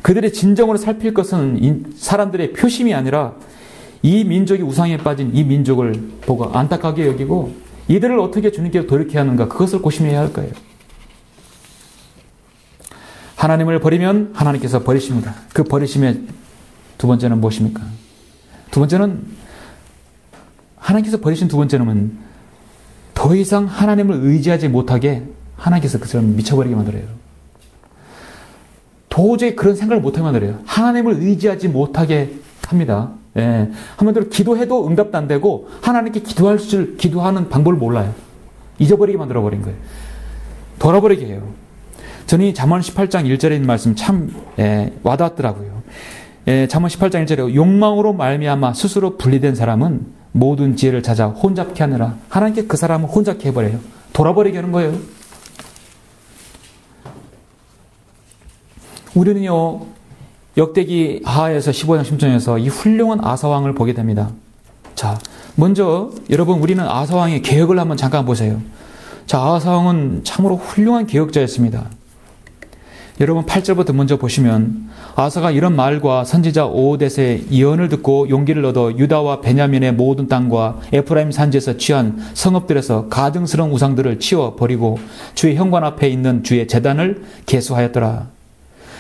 A: 그들의 진정으로 살필 것은 사람들의 표심이 아니라 이 민족이 우상에 빠진 이 민족을 보고 안타깝게 여기고 이들을 어떻게 주님께 돌이켜야 하는가, 그것을 고심해야 할 거예요. 하나님을 버리면 하나님께서 버리십니다. 그 버리심의 두 번째는 무엇입니까? 두 번째는, 하나님께서 버리신 두 번째는 더 이상 하나님을 의지하지 못하게 하나님께서 그 사람을 미쳐버리게 만들어요. 도저히 그런 생각을 못하게 만들어요. 하나님을 의지하지 못하게 합니다. 예. 한마디로 기도해도 응답도 안 되고 하나님께 기도하는 방법을 몰라요. 잊어버리게 만들어버린 거예요. 돌아버리게 해요. 저는 이 잠언 18장 1절에 있는 말씀 참 와닿았더라고요. 잠언 18장 1절에 욕망으로 말미암아 스스로 분리된 사람은 모든 지혜를 찾아 혼잡케 하느라, 하나님께 그 사람을 혼잡케 해버려요. 돌아버리게 하는 거예요. 우리는요, 역대기 하에서 15장 10절에서 이 훌륭한 아사왕을 보게 됩니다. 자, 먼저 여러분, 우리는 아사왕의 개혁을 한번 잠깐 보세요. 자, 아사왕은 참으로 훌륭한 개혁자였습니다. 여러분 8절부터 먼저 보시면, 아사가 이런 말과 선지자 오뎃의 예언을 듣고 용기를 얻어 유다와 베냐민의 모든 땅과 에프라임 산지에서 취한 성읍들에서 가증스러운 우상들을 치워 버리고 주의 현관 앞에 있는 주의 제단을 계수하였더라.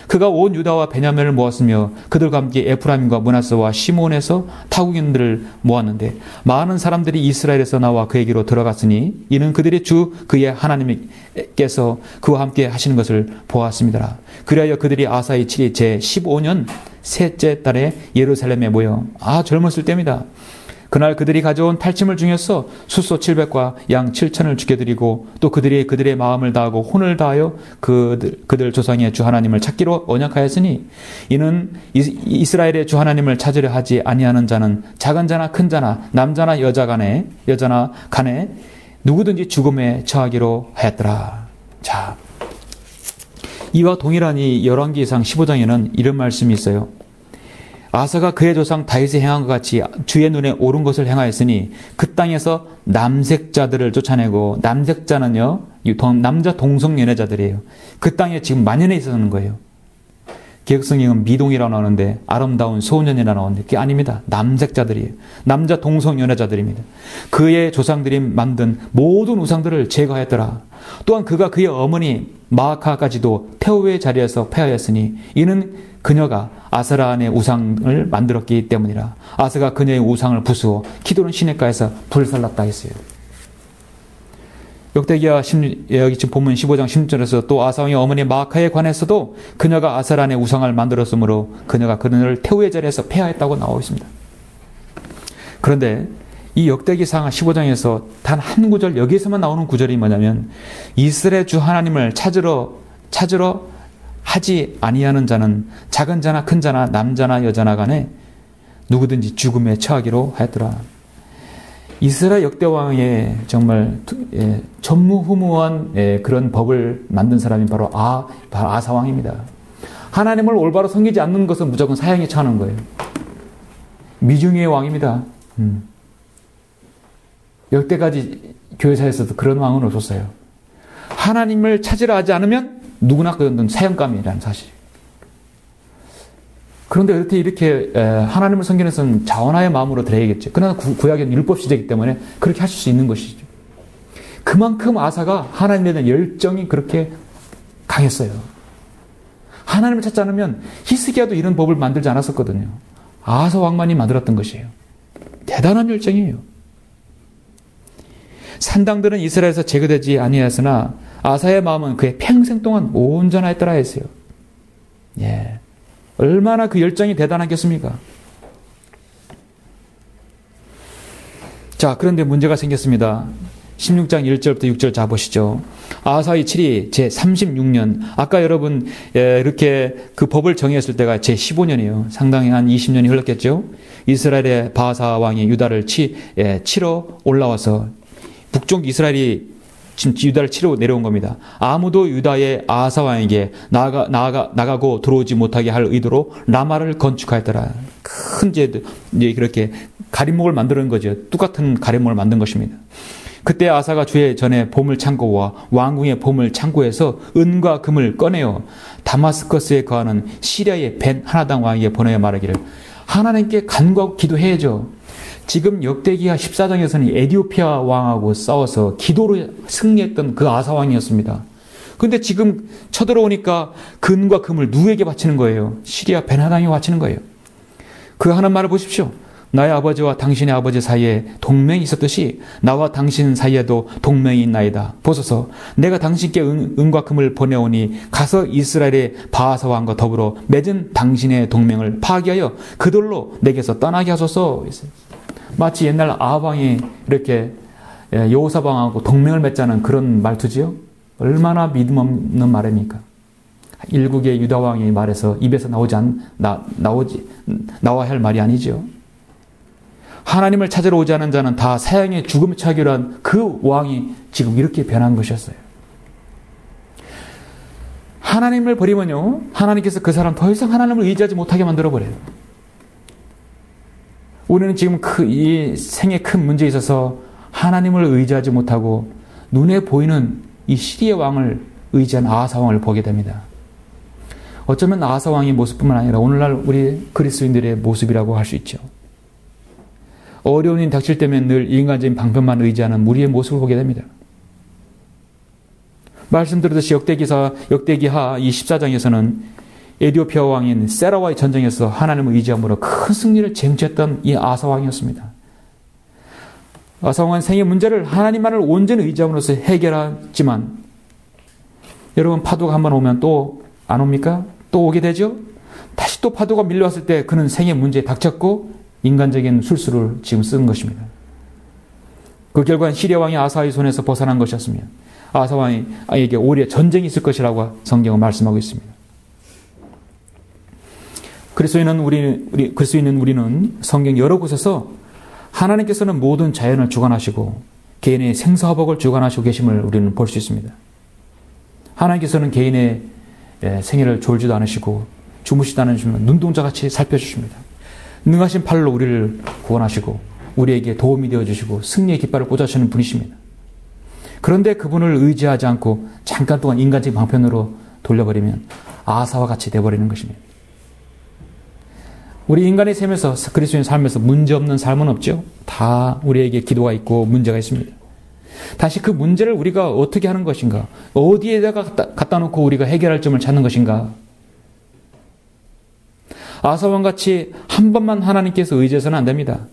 A: 그가 온 유다와 베냐민을 모았으며 그들과 함께 에프라임과 므낫세와 시몬에서 타국인들을 모았는데 많은 사람들이 이스라엘에서 나와 그에게로 들어갔으니 이는 그들의 주 그의 하나님께서 그와 함께 하시는 것을 보았습니다. 그리하여 그들이 아사의 7일 제 15년 셋째 달에 예루살렘에 모여, 젊었을 때입니다. 그날 그들이 가져온 탈취물 중에서 숫소 700과 양 7천을 죽여드리고 또 그들의 마음을 다하고 혼을 다하여 그들 조상의 주 하나님을 찾기로 언약하였으니 이는 이스라엘의 주 하나님을 찾으려 하지 아니하는 자는 작은 자나 큰 자나 남자나 여자나 간에 누구든지 죽음에 처하기로 하였더라. 자, 이와 동일하니 열왕기상 15장에는 이런 말씀이 있어요. 아사가 그의 조상 다윗이 행한 것 같이 주의 눈에 옳은 것을 행하였으니 그 땅에서 남색자들을 쫓아내고, 남색자는요, 남자 동성 연애자들이에요. 그 땅에 지금 만연해 있었는 거예요. 개혁성경은 미동이라고 나오는데 아름다운 소년이라고 나오는데 그게 아닙니다. 남색자들이에요. 남자 동성 연애자들입니다. 그의 조상들이 만든 모든 우상들을 제거하였더라. 또한 그가 그의 어머니 마아카까지도 태호의 자리에서 폐하였으니 이는 그녀가 아세라 안에 우상을 만들었기 때문이라. 아세가 그녀의 우상을 부수어 키드론 시냇가에서 불살랐다 했어요. 역대기야 여기 지금 보면 15장 16절에서 또 아사왕의 어머니 마아카에 관해서도 그녀가 아세라 안에 우상을 만들었으므로 그녀가 그녀를 태우의 자리에서 폐하했다고 나오고 있습니다. 그런데 이 역대기상 15장에서 단 한 구절, 여기에서만 나오는 구절이 뭐냐면, 이스라엘 주 하나님을 찾으러 하지 아니하는 자는 작은 자나 큰 자나 남자나 여자나 간에 누구든지 죽음에 처하기로 하였더라. 이스라엘 역대왕의 정말 전무후무한 그런 법을 만든 사람이 바로 아사왕입니다. 하나님을 올바로 섬기지 않는 것은 무조건 사형에 처하는 거예요. 미중의 왕입니다. 역대까지 교회사에서도 그런 왕은 없었어요. 하나님을 찾으려 하지 않으면 누구나 그건 사형감이라는 사실. 그런데 이렇게 하나님을 섬기는 것은 자원하의 마음으로 드려야겠죠. 그러나 구약은 율법 시대이기 때문에 그렇게 하실 수 있는 것이죠. 그만큼 아사가 하나님에 대한 열정이 그렇게 강했어요. 하나님을 찾지 않으면 히스기야도 이런 법을 만들지 않았었거든요. 아사 왕만이 만들었던 것이에요. 대단한 열정이에요. 산당들은 이스라엘에서 제거되지 아니하였으나 아사의 마음은 그의 평생 동안 온전하였더라 했어요. 예. 얼마나 그 열정이 대단하겠습니까? 자, 그런데 문제가 생겼습니다. 16장 1절부터 6절 자 보시죠. 아사의 7이 제 36년, 아까 여러분 이렇게 그 법을 정했을 때가 제 15년이에요. 상당히 한 20년이 흘렀겠죠. 이스라엘의 바사 왕이 유다를 치러 올라와서 북쪽 이스라엘이 지금 유다를 치러 내려온 겁니다. 아무도 유다의 아사 왕에게 나가고 들어오지 못하게 할 의도로 라마를 건축하였더라. 큰 이제 그렇게 가림목을 만드는 거죠. 똑같은 가림목을 만든 것입니다. 그때 아사가 주의 전에 보물 창고와 왕궁의 보물 창고에서 은과 금을 꺼내어 다마스커스에 거하는 시리아의 벤 하나당 왕에게 보내어 말하기를 하나님께 간구하고 기도해야죠. 지금 역대기하 14장에서는 에디오피아 왕하고 싸워서 기도로 승리했던 그 아사 왕이었습니다. 그런데 지금 쳐들어오니까 금과 금을 누구에게 바치는 거예요? 시리아 벤 하나당에 바치는 거예요. 그 하는 말을 보십시오. 나의 아버지와 당신의 아버지 사이에 동맹이 있었듯이 나와 당신 사이에도 동맹이 있나이다. 보소서 내가 당신께 은과 금을 보내오니 가서 이스라엘의 바하사 왕과 더불어 맺은 당신의 동맹을 파기하여 그들로 내게서 떠나게 하소서. 마치 옛날 아합 왕이 이렇게 여호사밧 왕하고 동맹을 맺자는 그런 말투지요. 얼마나 믿음 없는 말입니까? 일국의 유다 왕이 말해서 입에서 나와야 할 말이 아니죠. 하나님을 찾으러 오지 않은 자는 다 사형의 죽음에 처하기로 한 그 왕이 지금 이렇게 변한 것이었어요. 하나님을 버리면요, 하나님께서 그 사람 더 이상 하나님을 의지하지 못하게 만들어버려요. 우리는 지금 이 생에 큰 문제에 있어서 하나님을 의지하지 못하고 눈에 보이는 이 시리아 왕을 의지한 아하사 왕을 보게 됩니다. 어쩌면 아하사 왕의 모습뿐만 아니라 오늘날 우리 그리스도인들의 모습이라고 할 수 있죠. 어려운 일이 닥칠 때면 늘 인간적인 방편만 의지하는 우리의 모습을 보게 됩니다. 말씀드렸듯이 역대기하 이 14장에서는 에디오피아 왕인 세라와의 전쟁에서 하나님을 의지함으로 큰 승리를 쟁취했던 이 아사 왕이었습니다. 아사 왕은 생의 문제를 하나님만을 온전히 의지함으로써 해결하지만 여러분 파도가 한번 오면 또 안 옵니까? 또 오게 되죠? 다시 또 파도가 밀려왔을 때 그는 생의 문제에 닥쳤고 인간적인 술수를 지금 쓴 것입니다. 그 결과는 시리아 왕이 아사의 손에서 벗어난 것이었으며 아사 왕에게 오히려 전쟁이 있을 것이라고 성경은 말씀하고 있습니다. 그리스도인은 우리는 성경 여러 곳에서 하나님께서는 모든 자연을 주관하시고 개인의 생사화복을 주관하시고 계심을 우리는 볼 수 있습니다. 하나님께서는 개인의 생애를 졸지도 않으시고 주무시도 않으시면 눈동자같이 살펴주십니다. 능하신 팔로 우리를 구원하시고 우리에게 도움이 되어주시고 승리의 깃발을 꽂아주시는 분이십니다. 그런데 그분을 의지하지 않고 잠깐 동안 인간적인 방편으로 돌려버리면 아사와 같이 되어버리는 것입니다. 우리 인간의 삶에서 그리스도인 삶에서 문제없는 삶은 없죠. 다 우리에게 기도가 있고 문제가 있습니다. 다시 그 문제를 우리가 어떻게 하는 것인가? 어디에다가 갖다 놓고 우리가 해결할 점을 찾는 것인가? 아사왕같이 한 번만 하나님께서 의지해서는 안 됩니다.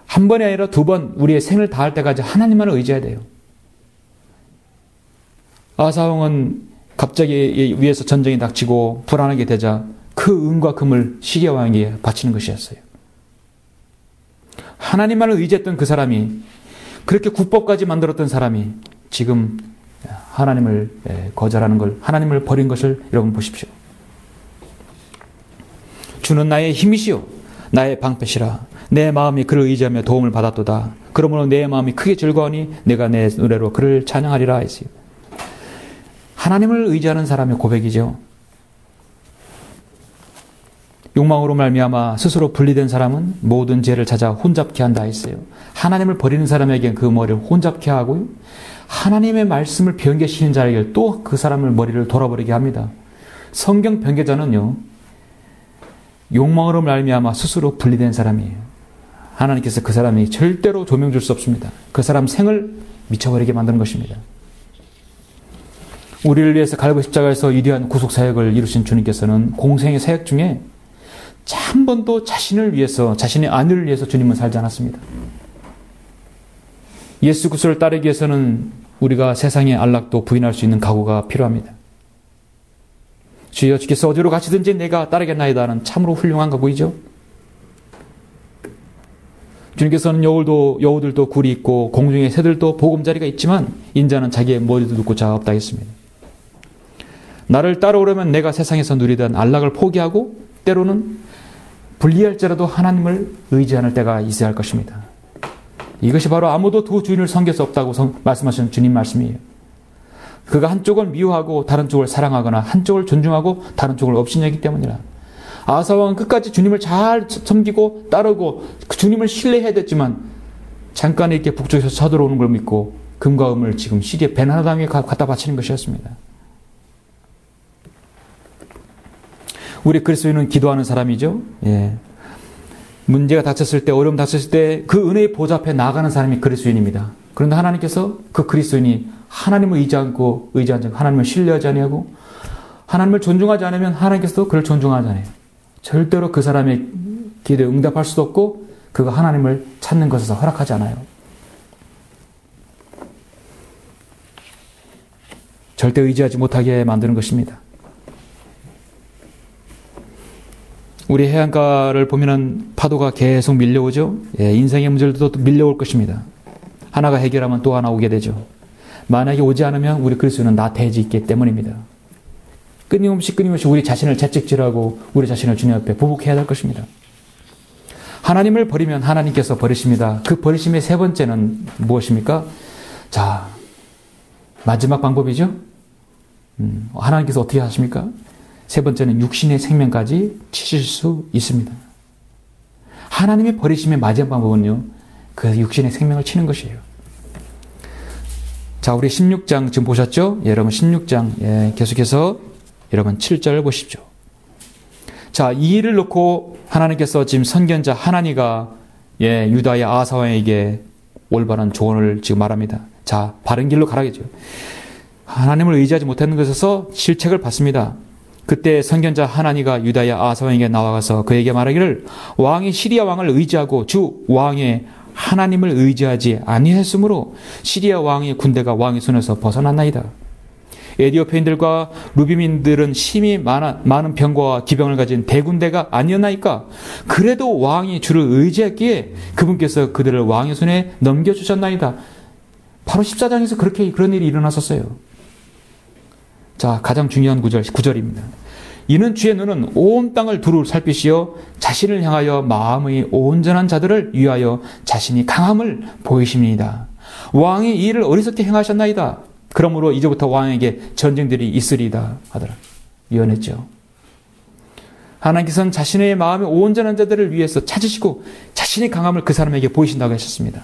A: 한 번이 아니라 두 번 우리의 생을 다할 때까지 하나님만을 의지해야 돼요. 아사왕은 갑자기 위에서 전쟁이 닥치고 불안하게 되자 그 은과 금을 시리아 왕에게 바치는 것이었어요. 하나님만을 의지했던 그 사람이 그렇게 국법까지 만들었던 사람이 지금 하나님을 거절하는 걸 하나님을 버린 것을 여러분 보십시오. 주는 나의 힘이시오 나의 방패시라 내 마음이 그를 의지하며 도움을 받았도다. 그러므로 내 마음이 크게 즐거우니 내가 내 노래로 그를 찬양하리라 했어요. 하나님을 의지하는 사람의 고백이죠. 욕망으로 말미암아 스스로 분리된 사람은 모든 죄를 찾아 혼잡케 한다 했어요. 하나님을 버리는 사람에게는 그 머리를 혼잡케 하고요. 하나님의 말씀을 변개시키는 자에게 또 그 사람을 머리를 돌아버리게 합니다. 성경 변개자는요. 욕망으로 말미암아 스스로 분리된 사람이에요. 하나님께서 그 사람이 절대로 조명 줄 수 없습니다. 그 사람 생을 미쳐버리게 만드는 것입니다. 우리를 위해서 갈보리 십자가에서 위대한 구속사역을 이루신 주님께서는 공생의 사역 중에 한 번도 자신을 위해서 자신의 아내를 위해서 주님은 살지 않았습니다. 예수 그리스도를 따르기 위해서는 우리가 세상의 안락도 부인할 수 있는 각오가 필요합니다. 주여 주께서 어디로 가시든지 내가 따르겠나이다는 참으로 훌륭한 각오이죠. 주님께서는 여우들도 굴이 있고 공중의 새들도 보금자리가 있지만 인자는 자기의 머리도 눕고 자가 없다 했습니다. 나를 따라오려면 내가 세상에서 누리던 안락을 포기하고 때로는 불리할지라도 하나님을 의지하는 때가 있어야 할 것입니다. 이것이 바로 아무도 두 주인을 섬길 수 없다고 말씀하시는 주님 말씀이에요. 그가 한쪽을 미워하고 다른 쪽을 사랑하거나 한쪽을 존중하고 다른 쪽을 업신여기기 때문이라. 아사 왕은 끝까지 주님을 잘 섬기고 따르고 주님을 신뢰해야 됐지만 잠깐 이렇게 북쪽에서 쳐들어오는 걸 믿고 금과 금을 지금 시리아 베나다땅에 갖다 바치는 것이었습니다. 우리 그리스도인은 기도하는 사람이죠. 예. 문제가 닥쳤을 때, 어려움 닥쳤을 때 그 은혜의 보좌 앞에 나가는 사람이 그리스도인입니다. 그런데 하나님께서 그 그리스도인이 하나님을 의지하지 않고 하나님을 신뢰하지 아니하고 하나님을 존중하지 않으면 하나님께서도 그를 존중하지 않아요. 절대로 그 사람의 기도에 응답할 수도 없고 그가 하나님을 찾는 것에서 허락하지 않아요. 절대 의지하지 못하게 만드는 것입니다. 우리 해안가를 보면은 파도가 계속 밀려오죠. 예, 인생의 문제들도 밀려올 것입니다. 하나가 해결하면 또 하나 오게 되죠. 만약에 오지 않으면 우리 그리스도는 나태해져 있기 때문입니다. 끊임없이 우리 자신을 채찍질하고 우리 자신을 주님 앞에 부복해야 될 것입니다. 하나님을 버리면 하나님께서 버리십니다. 그 버리심의 세 번째는 무엇입니까? 자, 마지막 방법이죠. 하나님께서 어떻게 하십니까? 세 번째는 육신의 생명까지 치실 수 있습니다. 하나님의 버리심의 마지막 방법은요, 그 육신의 생명을 치는 것이에요. 자, 우리 16장 지금 보셨죠? 여러분 16장 계속해서 여러분 7절을 보십시오. 자, 이 일을 놓고 하나님께서 지금 선견자 하나니가 유다의 아사 왕에게 올바른 조언을 지금 말합니다. 자, 바른 길로 가라겠죠. 하나님을 의지하지 못하는 것에서 실책을 받습니다. 그때 선견자 하나니가 유다의 아사 왕에게 나와가서 그에게 말하기를 왕이 시리아 왕을 의지하고 주 왕의 하나님을 의지하지 아니했으므로 시리아 왕의 군대가 왕의 손에서 벗어났나이다. 에디오페인들과 루비민들은 심히 많은 병과 기병을 가진 대군대가 아니었나이까? 그래도 왕이 주를 의지했기에 그분께서 그들을 왕의 손에 넘겨주셨나이다. 바로 14장에서 그런 일이 일어났었어요. 자, 가장 중요한 구절, 9절입니다. 이는 주의 눈은 온 땅을 두루 살피시어 자신을 향하여 마음의 온전한 자들을 위하여 자신이 강함을 보이십니다. 왕이 이 일을 어리석게 행하셨나이다. 그러므로 이제부터 왕에게 전쟁들이 있으리이다 하더라. 예언했죠. 하나님께서는 자신의 마음의 온전한 자들을 위해서 찾으시고 자신의 강함을 그 사람에게 보이신다고 하셨습니다.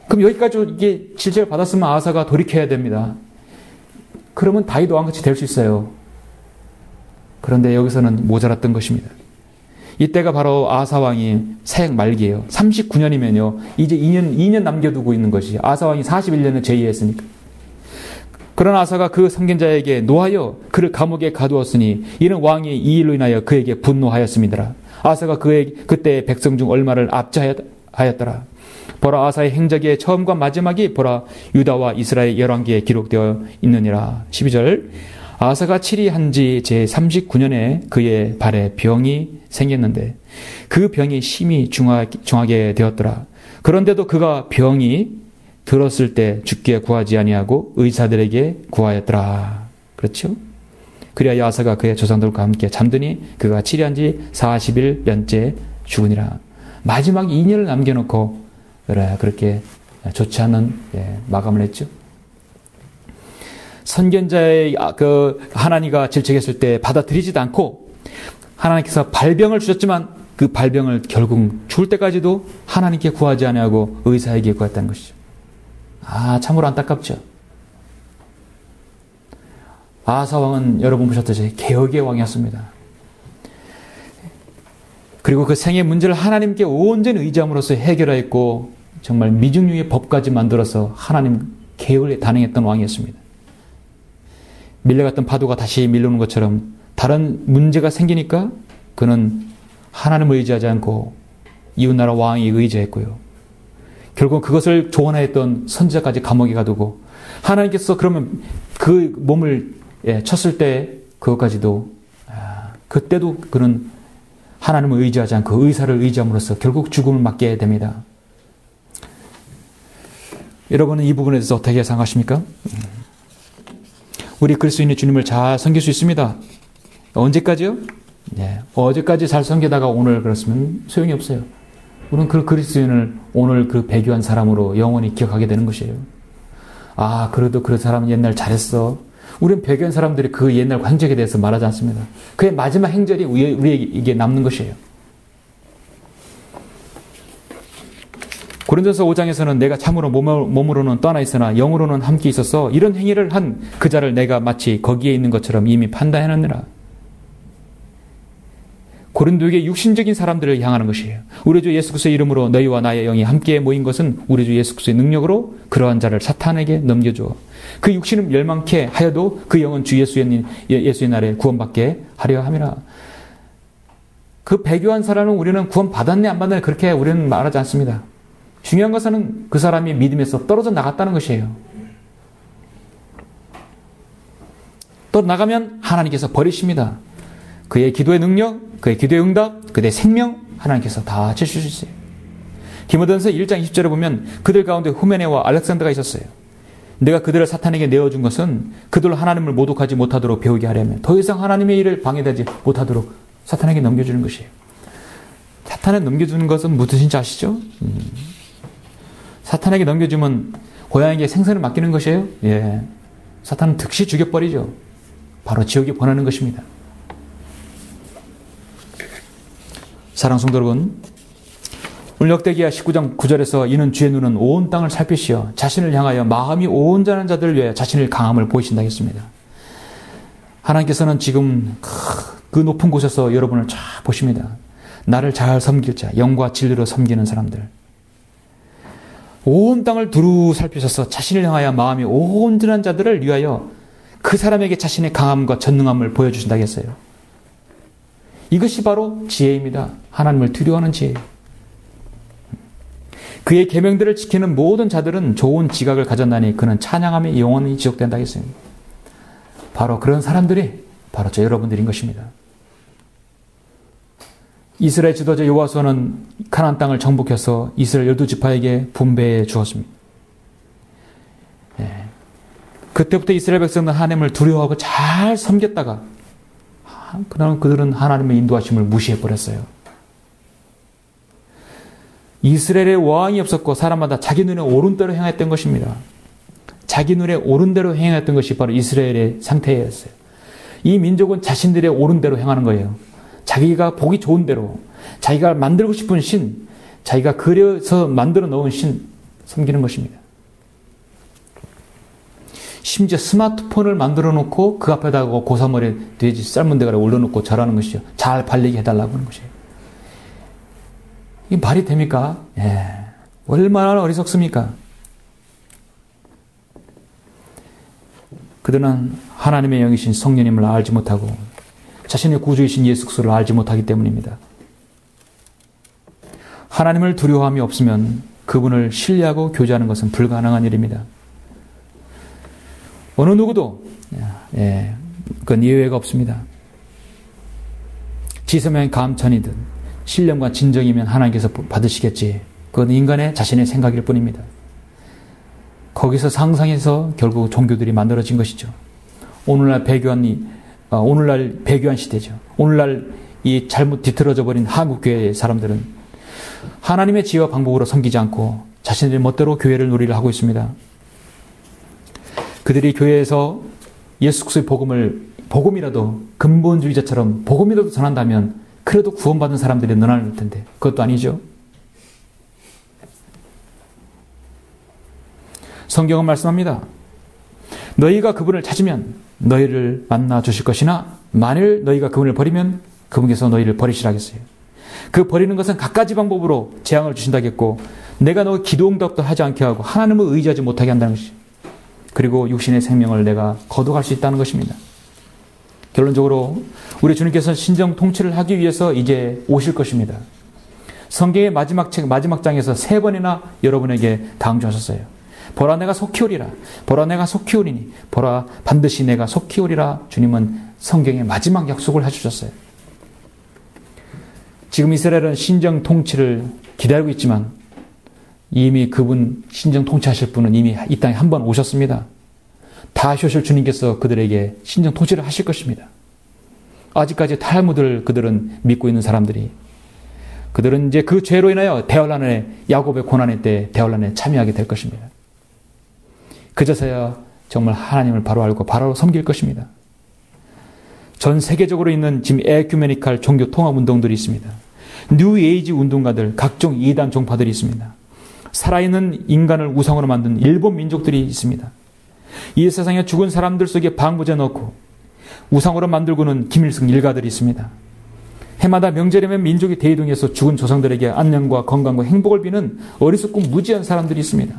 A: 그럼 여기까지 이게 질책을 받았으면 아사가 돌이켜야 됩니다. 그러면 다윗 왕같이 될 수 있어요. 그런데 여기서는 모자랐던 것입니다. 이때가 바로 아사 왕이 사역 말기예요. 39년이면요. 이제 2년 남겨두고 있는 것이 아사 왕이 41년을 제의했으니까. 그런 아사가 그 선견자에게 노하여 그를 감옥에 가두었으니 이는 왕이 이 일로 인하여 그에게 분노하였습니다. 아사가 그때 백성 중 얼마를 압제하였더라. 보라, 아사의 행적의 처음과 마지막이 보라 유다와 이스라엘 열왕기에 기록되어 있느니라. 12절. 아사가 치리한 지 제39년에 그의 발에 병이 생겼는데 그 병이 심히 중하게 되었더라. 그런데도 그가 병이 들었을 때 죽게 구하지 아니하고 의사들에게 구하였더라. 그렇죠? 그리하여 아사가 그의 조상들과 함께 잠드니 그가 치리한 지 41년째 죽으니라. 마지막 2년을 남겨놓고 그렇게 좋지 않은 마감을 했죠. 선견자의 하나니가 질책했을 때 받아들이지도 않고 하나님께서 발병을 주셨지만 그 발병을 결국 죽을 때까지도 하나님께 구하지 아니하고 의사에게 구했다는 것이죠. 참으로 안타깝죠. 아사 왕은 여러분 보셨듯이 개혁의 왕이었습니다. 그리고 그 생의 문제를 하나님께 온전히 의지함으로써 해결하였고 정말 미중류의 법까지 만들어서 하나님 개혁을 단행했던 왕이었습니다. 밀려갔던 파도가 다시 밀려오는 것처럼 다른 문제가 생기니까 그는 하나님을 의지하지 않고 이웃나라 왕이 의지했고요. 결국 그것을 조언하였던 선지자까지 감옥에 가두고 하나님께서 그러면 그 몸을 쳤을 때 그것까지도 그때도 그는 하나님을 의지하지 않고 의사를 의지함으로써 결국 죽음을 맞게 됩니다. 여러분은 이 부분에 대해서 어떻게 생각하십니까? 우리 그리스도인의 주님을 잘 섬길 수 있습니다. 언제까지요? 어제까지 잘 섬기다가 오늘 그렇으면 소용이 없어요. 우리는 그 그리스도인을 오늘 그 배교한 사람으로 영원히 기억하게 되는 것이에요. 그래도 그 사람은 옛날 잘했어. 우리는 배교한 사람들이 그 옛날 행적에 대해서 말하지 않습니다. 그의 마지막 행적이 우리에게 남는 것이에요. 고린도서 5장에서는 내가 참으로 몸으로는 떠나 있으나 영으로는 함께 있어서 이런 행위를 한 그 자를 내가 마치 거기에 있는 것처럼 이미 판단해놨느라. 고린도에게 육신적인 사람들을 향하는 것이에요. 우리 주 예수 그리스도의 이름으로 너희와 나의 영이 함께 모인 것은 우리 주 예수 그리스도의 능력으로 그러한 자를 사탄에게 넘겨줘. 그 육신은 멸망케 하여도 그 영은 주 예수의 날에 구원받게 하려 함이라. 그 배교한 사람은 우리는 구원받았네 안 받았네 그렇게 우리는 말하지 않습니다. 중요한 것은 그 사람이 믿음에서 떨어져 나갔다는 것이에요. 또 나가면 하나님께서 버리십니다. 그의 기도의 능력, 그의 기도의 응답, 그의 생명 하나님께서 다 주실 수 있어요. 디모데전서 1장 20절에 보면 그들 가운데 후메네와 알렉산더가 있었어요. 내가 그들을 사탄에게 내어준 것은 그들 하나님을 모독하지 못하도록 배우게 하려면 더 이상 하나님의 일을 방해되지 못하도록 사탄에게 넘겨주는 것이에요. 사탄에 넘겨주는 것은 무슨 뜻인지 아시죠? 사탄에게 넘겨주면 고양이에게 생선을 맡기는 것이에요. 예. 사탄은 즉시 죽여버리죠. 바로 지옥에 보내는 것입니다. 사랑 성도 여러분, 오늘 역대기야 19장 9절에서 이는 주의 눈은 온 땅을 살피시어 자신을 향하여 마음이 온전한 자들을 위하여 자신의 강함을 보이신다 했습니다. 하나님께서는 지금 그 높은 곳에서 여러분을 쫙 보십니다. 나를 잘 섬길 자, 영과 진리로 섬기는 사람들. 온 땅을 두루 살피셔서 자신을 향하여 마음이 온전한 자들을 위하여 그 사람에게 자신의 강함과 전능함을 보여주신다 했어요. 이것이 바로 지혜입니다. 하나님을 두려워하는 지혜예요. 그의 계명들을 지키는 모든 자들은 좋은 지각을 가졌나니 그는 찬양함에 영원히 지속된다 했습니다. 바로 그런 사람들이 바로 저 여러분들인 것입니다. 이스라엘 지도자 여호수아는 가나안 땅을 정복해서 이스라엘 12지파에게 분배해 주었습니다. 예. 그때부터 이스라엘 백성은 하나님을 두려워하고 잘 섬겼다가 그러나 그들은 하나님의 인도하심을 무시해버렸어요. 이스라엘의 왕이 없었고 사람마다 자기 눈에 옳은 대로 행했던 것입니다. 자기 눈에 옳은 대로 행했던 것이 바로 이스라엘의 상태였어요. 이 민족은 자신들의 옳은 대로 행하는 거예요. 자기가 보기 좋은 대로, 자기가 만들고 싶은 신, 자기가 그려서 만들어 놓은 신 섬기는 것입니다. 심지어 스마트폰을 만들어 놓고 그 앞에다가 고사머리 돼지 삶은 데가를 올려놓고 절하는 것이죠. 잘 발리게 해달라고 하는 것이에요. 이게 말이 됩니까? 예. 얼마나 어리석습니까? 그들은 하나님의 영이신 성령님을 알지 못하고 자신의 구주이신 예수 그리스도를 알지 못하기 때문입니다. 하나님을 두려워함이 없으면 그분을 신뢰하고 교제하는 것은 불가능한 일입니다. 어느 누구도 그건 예외가 없습니다. 지성의 감천이든 신령과 진정이면 하나님께서 받으시겠지. 그건 인간의 자신의 생각일 뿐입니다. 거기서 상상해서 결국 종교들이 만들어진 것이죠. 오늘날 배교한 시대죠. 오늘날 이 잘못 뒤틀어져 버린 한국교회의 사람들은 하나님의 지혜와 방법으로 섬기지 않고 자신들의 멋대로 교회를 놀이를 하고 있습니다. 그들이 교회에서 예수 그리스도의 복음이라도 근본주의자처럼 복음이라도 전한다면 그래도 구원받은 사람들이 늘어날 텐데 그것도 아니죠. 성경은 말씀합니다. 너희가 그분을 찾으면 너희를 만나 주실 것이나 만일 너희가 그분을 버리면 그분께서 너희를 버리시라겠어요. 그 버리는 것은 갖가지 방법으로 재앙을 주신다겠고 내가 너 기도 응답도 하지 않게 하고 하나님을 의지하지 못하게 한다는 것이죠. 그리고 육신의 생명을 내가 거둬갈 수 있다는 것입니다. 결론적으로 우리 주님께서 신정 통치를 하기 위해서 이제 오실 것입니다. 성경의 마지막 장에서 3번이나 여러분에게 강조하셨어요. 보라 내가 속히 오리라. 보라 내가 속히 오리니. 보라 반드시 내가 속히 오리라. 주님은 성경의 마지막 약속을 해주셨어요. 지금 이스라엘은 신정 통치를 기다리고 있지만 이미 그분 신정 통치하실 분은 이미 이 땅에 한 번 오셨습니다. 다시 오실 주님께서 그들에게 신정 통치를 하실 것입니다. 아직까지 탈무드를 그들은 믿고 있는 사람들이 그들은 이제 그 죄로 인하여 대환란의 야곱의 고난의 때 대환란에 참여하게 될 것입니다. 그제서야 정말 하나님을 바로 알고 바로 섬길 것입니다. 전 세계적으로 있는 지금 에큐메니칼 종교 통합 운동들이 있습니다. 뉴 에이지 운동가들, 각종 이단 종파들이 있습니다. 살아있는 인간을 우상으로 만든 일본 민족들이 있습니다. 이 세상에 죽은 사람들 속에 방부제 넣고 우상으로 만들고는 김일성 일가들이 있습니다. 해마다 명절이면 민족이 대이동해서 죽은 조상들에게 안녕과 건강과 행복을 비는 어리석고 무지한 사람들이 있습니다.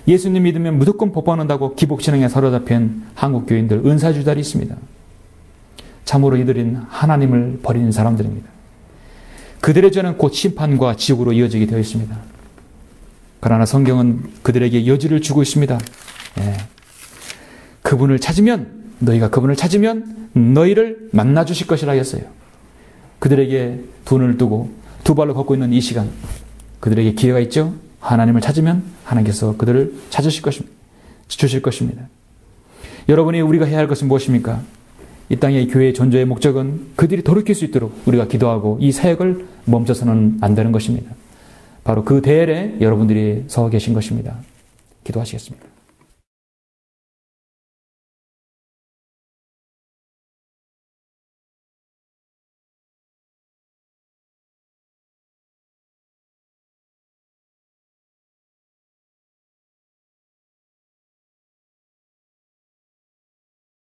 A: 예수님 믿으면 무조건 복받는다고 기복신앙에 사로잡힌 한국 교인들, 은사주달이 있습니다. 참으로 이들은 하나님을 버리는 사람들입니다. 그들의 죄는 곧 심판과 지옥으로 이어지게 되어 있습니다. 그러나 성경은 그들에게 여지를 주고 있습니다. 그분을 찾으면, 너희가 그분을 찾으면 너희를 만나 주실 것이라 했어요. 그들에게 두 눈을 뜨고 두 발로 걷고 있는 이 시간, 그들에게 기회가 있죠. 하나님을 찾으면 하나님께서 그들을 찾으실 것입니다. 주실 것입니다. 여러분이 우리가 해야 할 것은 무엇입니까? 이 땅의 교회의 존재의 목적은 그들이 돌이킬 수 있도록 우리가 기도하고 이 사역을 멈춰서는 안 되는 것입니다. 바로 그 대열에 여러분들이 서 계신 것입니다. 기도하시겠습니다.